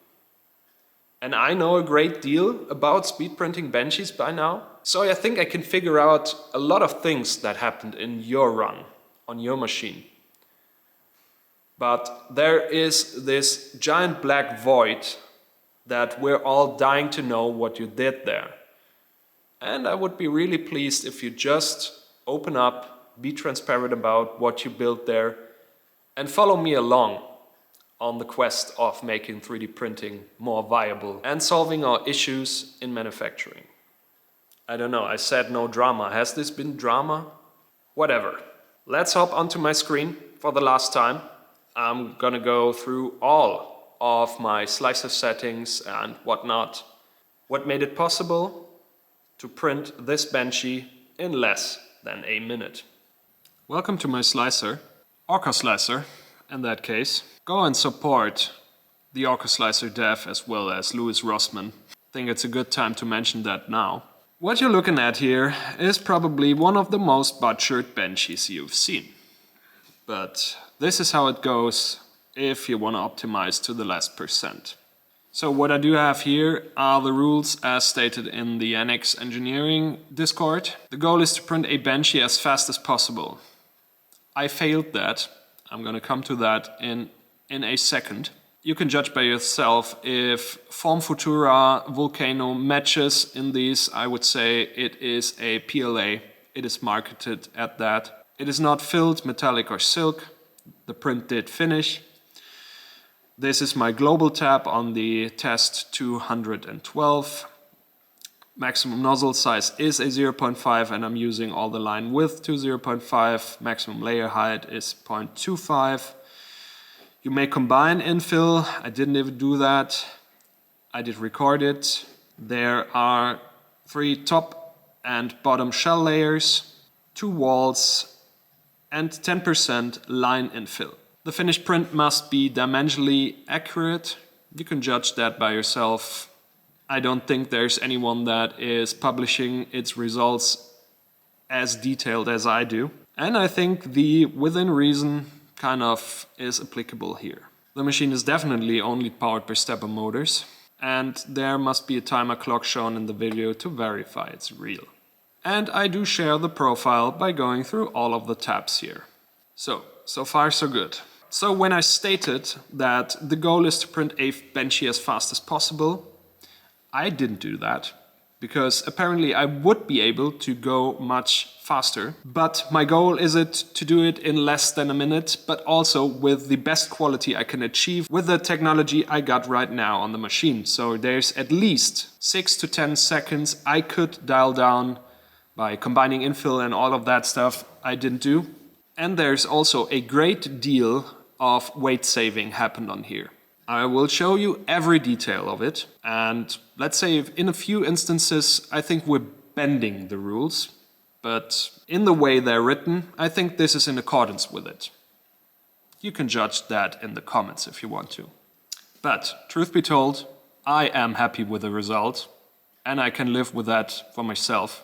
And I know a great deal about speed printing benchies by now, so I think I can figure out a lot of things that happened in your run, on your machine. But there is this giant black void that we're all dying to know what you did there. And I would be really pleased if you just open up, be transparent about what you built there, and follow me along on the quest of making 3D printing more viable and solving our issues in manufacturing. I don't know, I said no drama. Has this been drama? Whatever. Let's hop onto my screen for the last time. I'm gonna go through all of my slicer settings and whatnot. What made it possible to print this benchy in less than a minute. Welcome to my slicer, Orca Slicer in that case. Go and support the Orca Slicer dev as well as Louis Rossmann. I think it's a good time to mention that now. What you're looking at here is probably one of the most butchered benchies you've seen. But this is how it goes if you want to optimize to the last percent. So what I do have here are the rules as stated in the NX Engineering Discord. The goal is to print a benchy as fast as possible. I failed that. I'm gonna come to that in a second. You can judge by yourself if Form Futura Volcano matches in these. I would say it is a PLA. It is marketed at that. It is not filled, metallic or silk. The print did finish. This is my global tab on the test 212. Maximum nozzle size is a 0.5 and I'm using all the line width to 0.5. Maximum layer height is 0.25. You may combine infill. I didn't even do that. I did record it. There are 3 top and bottom shell layers, 2 walls, and 10% line infill. The finished print must be dimensionally accurate. You can judge that by yourself. I don't think there's anyone that is publishing its results as detailed as I do. And I think the within reason kind of is applicable here. The machine is definitely only powered by stepper motors, and there must be a timer clock shown in the video to verify it's real. And I do share the profile by going through all of the tabs here. So far so good. So when I stated that the goal is to print a benchy as fast as possible, I didn't do that. because apparently I would be able to go much faster. But my goal isn't to do it in less than a minute, but also with the best quality I can achieve with the technology I got right now on the machine. So there's at least 6 to 10 seconds I could dial down by combining infill and all of that stuff I didn't do. And there's also a great deal of weight saving happened on here. I will show you every detail of it, and let's say in a few instances I think we're bending the rules, but in the way they're written, I think this is in accordance with it. You can judge that in the comments if you want to. But truth be told, I am happy with the result, and I can live with that for myself.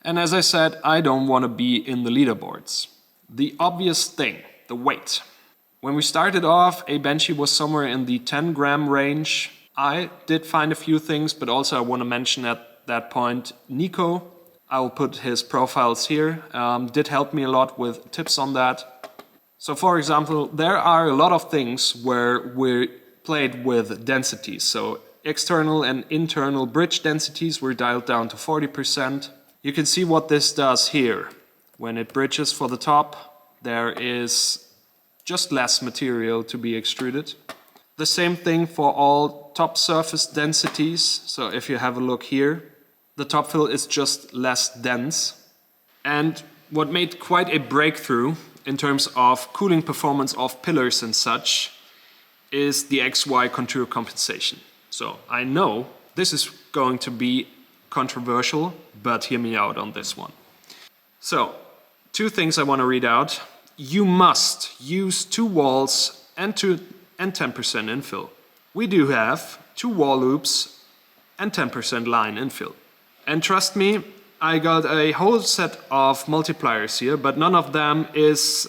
And as I said, I don't want to be in the leaderboards. The obvious thing, the weight. When we started off, a Benchy was somewhere in the 10 gram range. I did find a few things, but also I want to mention at that point, Nico, I will put his profiles here, did help me a lot with tips on that. So for example, there are a lot of things where we played with densities. So external and internal bridge densities were dialed down to 40%. You can see what this does here. When it bridges for the top, there is just less material to be extruded. The same thing for all top surface densities. So if you have a look here, the top fill is just less dense. And what made quite a breakthrough in terms of cooling performance of pillars and such is the XY contour compensation. So I know this is going to be controversial, but hear me out on this one. So, two things I want to read out. You must use 2 walls and 10% infill. We do have 2 wall loops and 10% line infill. And trust me, I got a whole set of multipliers here, but none of them is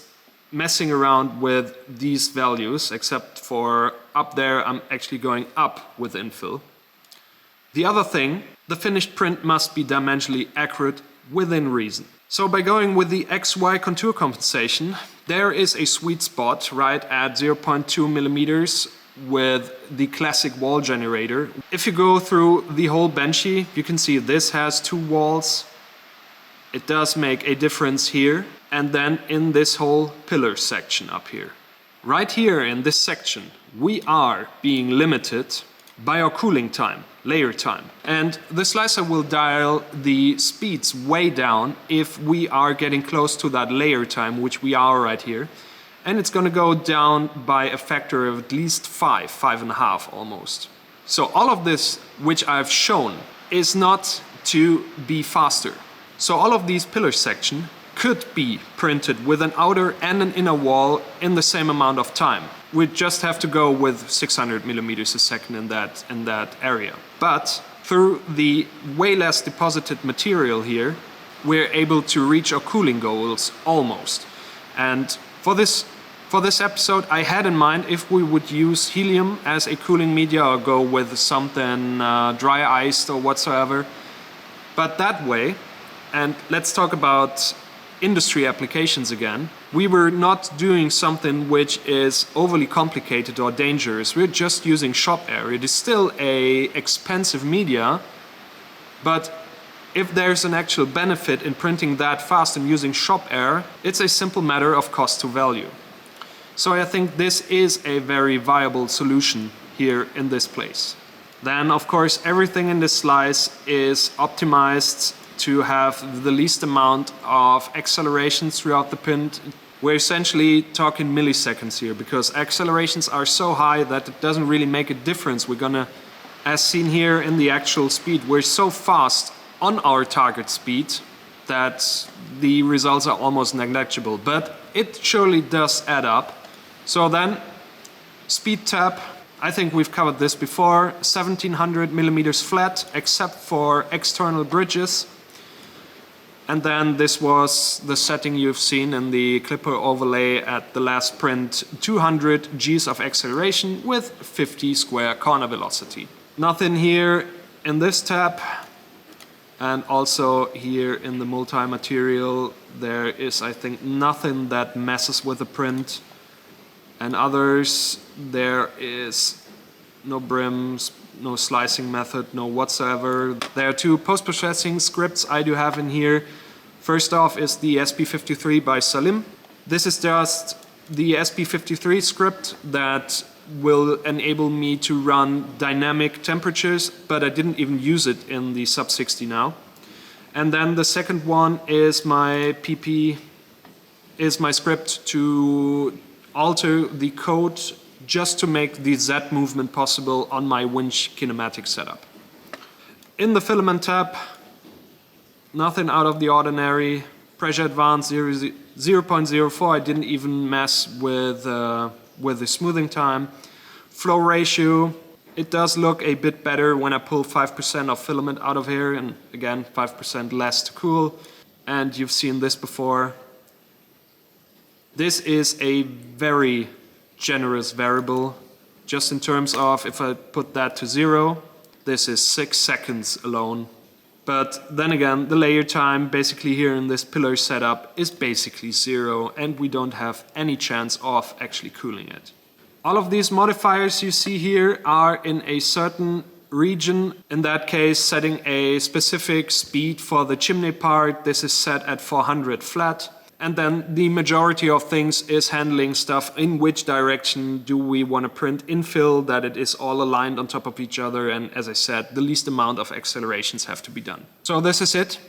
messing around with these values, except for up there I'm actually going up with infill. The other thing, the finished print must be dimensionally accurate within reason. So by going with the XY contour compensation, there is a sweet spot right at 0.2 millimeters with the classic wall generator. If you go through the whole Benchy, you can see this has 2 walls. It does make a difference here, and then in this whole pillar section up here. Right here in this section, we are being limited by our cooling time, layer time. And the slicer will dial the speeds way down if we are getting close to that layer time, which we are right here. And it's going to go down by a factor of at least 5.5 almost. So all of this, which I've shown, is not to be faster. So all of these pillar section could be printed with an outer and an inner wall in the same amount of time. We just have to go with 600 millimeters a second in that area. But through the way less deposited material here, we're able to reach our cooling goals almost. And for this episode, I had in mind if we would use helium as a cooling media or go with something dry iced or whatsoever. But that way, and let's talk about industry applications again, we were not doing something which is overly complicated or dangerous. We're just using shop air. It is still a expensive media, but if there's an actual benefit in printing that fast and using shop air, it's a simple matter of cost to value. So I think this is a very viable solution here in this place. Then of course everything in this slice is optimized to have the least amount of accelerations throughout the print. We're essentially talking milliseconds here because accelerations are so high that it doesn't really make a difference. We're gonna, as seen here in the actual speed, we're so fast on our target speed that the results are almost negligible, but it surely does add up. So then, speed tap, I think we've covered this before, 1700 millimeters flat except for external bridges. And then this was the setting you've seen in the clipper overlay at the last print, 200 Gs of acceleration with 50 square corner velocity. Nothing here in this tab, and also here in the multi-material there is, I think, nothing that messes with the print. And others, there is no brims, no slicing method, no whatsoever. There are two post-processing scripts I do have in here. First off is the SP53 by Salim. This is just the SP53 script that will enable me to run dynamic temperatures, but I didn't even use it in the sub 60 now. And then the second one is my script to alter the code just to make the Z movement possible on my winch kinematic setup. In the filament tab, nothing out of the ordinary. Pressure advance 0.04. I didn't even mess with the smoothing time. Flow ratio, it does look a bit better when I pull 5% of filament out of here, and again 5% less to cool. And you've seen this before. This is a very generous variable, just in terms of if I put that to 0, this is 6 seconds alone. But then again, the layer time basically here in this pillar setup is basically 0, and we don't have any chance of actually cooling it. All of these modifiers you see here are in a certain region. In that case, setting a specific speed for the chimney part. This is set at 400 flat. And then the majority of things is handling stuff in which direction do we want to print infill, that it is all aligned on top of each other, and as I said, the least amount of accelerations have to be done. So this is it.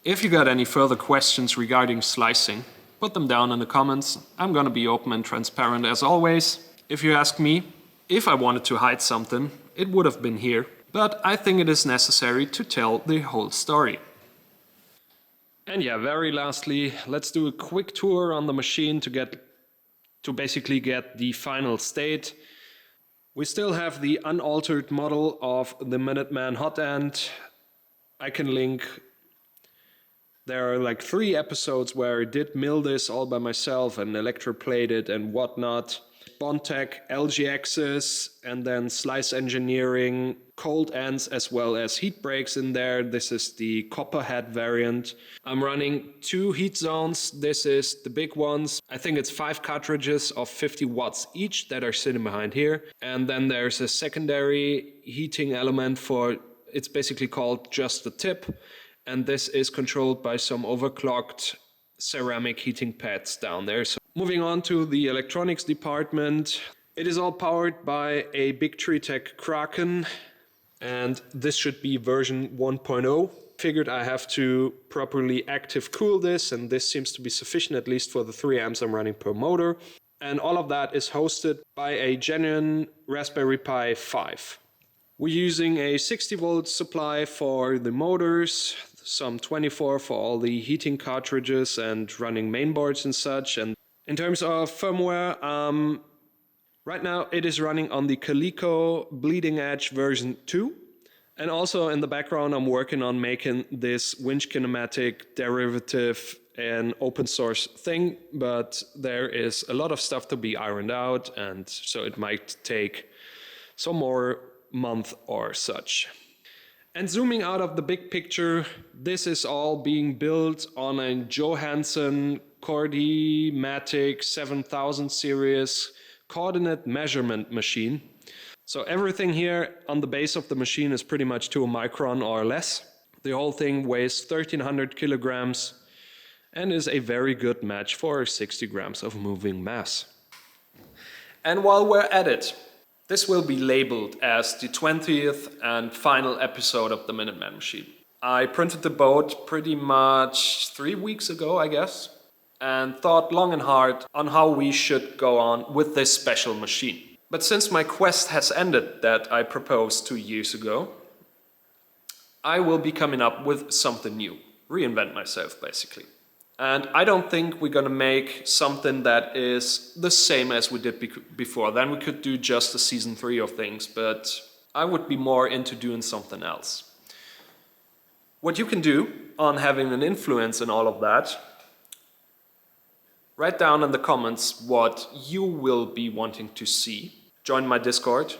If you got any further questions regarding slicing, put them down in the comments. I'm gonna be open and transparent as always. If you ask me, if I wanted to hide something, it would have been here, but I think it is necessary to tell the whole story. And yeah, very lastly, let's do a quick tour on the machine to basically get the final state. We still have the unaltered model of the Minuteman hot end. I can link. There are like 3 episodes where I did mill this all by myself and electroplate it and whatnot. Bondtech, LGXs, and then slice engineering, cold ends as well as heat breaks in there. This is the copperhead variant. I'm running 2 heat zones. This is the big ones. I think it's 5 cartridges of 50 watts each that are sitting behind here. And then there's a secondary heating element for, it's basically called just the tip. And this is controlled by some overclocked ceramic heating pads down there. So moving on to the electronics department, it is all powered by a Big Tree Tech Kraken, and this should be version 1.0. Figured I have to properly active cool this, and this seems to be sufficient at least for the 3 amps I'm running per motor. And all of that is hosted by a genuine Raspberry Pi 5. We're using a 60 volt supply for the motors, some 24 for all the heating cartridges and running mainboards and such. And in terms of firmware, right now it is running on the Calico Bleeding Edge version 2. And also in the background I'm working on making this winch kinematic derivative an open source thing, but there is a lot of stuff to be ironed out, and so it might take some more month or such. And zooming out of the big picture, this is all being built on a Johansson Cordy-Matic 7000 series coordinate measurement machine. So everything here on the base of the machine is pretty much to a micron or less. The whole thing weighs 1300 kilograms and is a very good match for 60 grams of moving mass. And while we're at it, this will be labeled as the 20th and final episode of the Minuteman machine. I printed the boat pretty much 3 weeks ago, I guess, and thought long and hard on how we should go on with this special machine. But since my quest has ended that I proposed 2 years ago, I will be coming up with something new. Reinvent myself, basically. And I don't think we're gonna make something that is the same as we did before. Then we could do just a season 3 of things, but I would be more into doing something else. What you can do on having an influence in all of that, write down in the comments what you will be wanting to see. Join my Discord,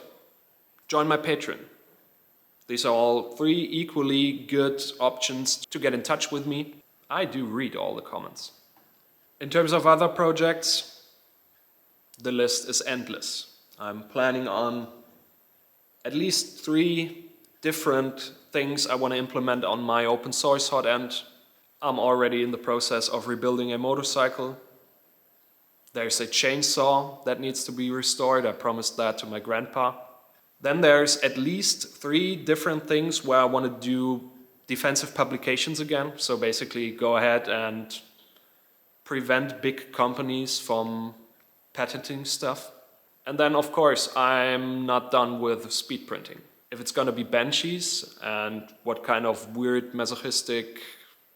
join my Patreon. These are all 3 equally good options to get in touch with me. I do read all the comments. In terms of other projects, the list is endless. I'm planning on at least 3 different things I want to implement on my open source hot end. I'm already in the process of rebuilding a motorcycle. There's a chainsaw that needs to be restored. I promised that to my grandpa. Then there's at least 3 different things where I want to do defensive publications again. So basically go ahead and prevent big companies from patenting stuff. And then of course I'm not done with speed printing. If it's gonna be Banshees and what kind of weird masochistic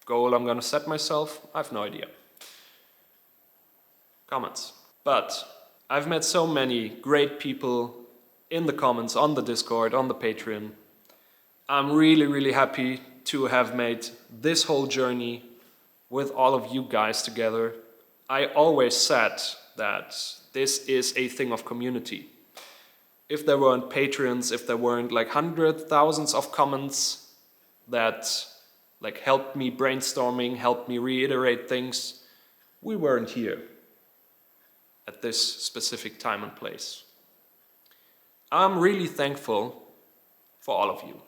goal I'm gonna set myself, I have no idea. Comments. But I've met so many great people in the comments, on the Discord, on the Patreon. I'm really happy to have made this whole journey with all of you guys together. I always said that this is a thing of community. If there weren't patrons, if there weren't like hundreds, thousands of comments that like helped me brainstorming, helped me reiterate things, we weren't here at this specific time and place. I'm really thankful for all of you,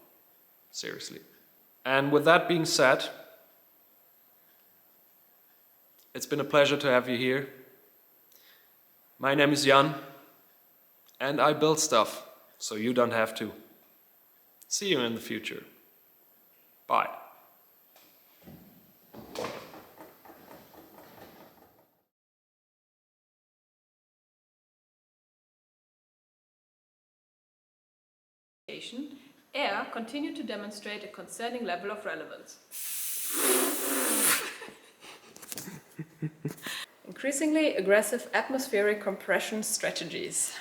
seriously. And with that being said, it's been a pleasure to have you here. My name is Jan, and I build stuff, so you don't have to. See you in the future. Bye. Air continued to demonstrate a concerning level of relevance. Increasingly aggressive atmospheric compression strategies.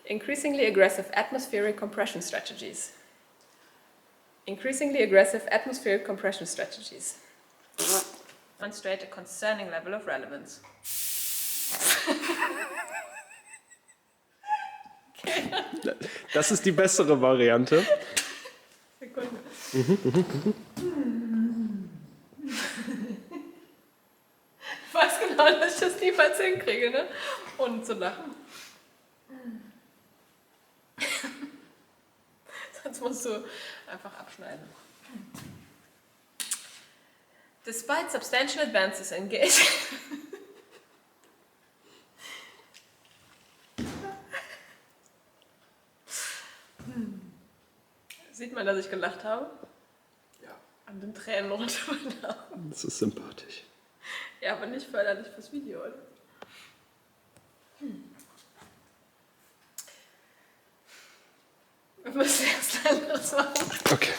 Increasingly aggressive atmospheric compression strategies. Increasingly aggressive atmospheric compression strategies. Demonstrate a concerning level of relevance. Das ist die bessere Variante. Sekunde. Ich weiß genau, dass ich das niemals hinkriege, ne? Ohne zu lachen. Sonst musst du einfach abschneiden. Despite substantial advances in gauge. Sieht man, dass ich gelacht habe? Ja. An den Tränen runtergelaufen. Das ist sympathisch. Ja, aber nicht förderlich fürs Video, oder? Wir müssen erst anderes machen. Okay.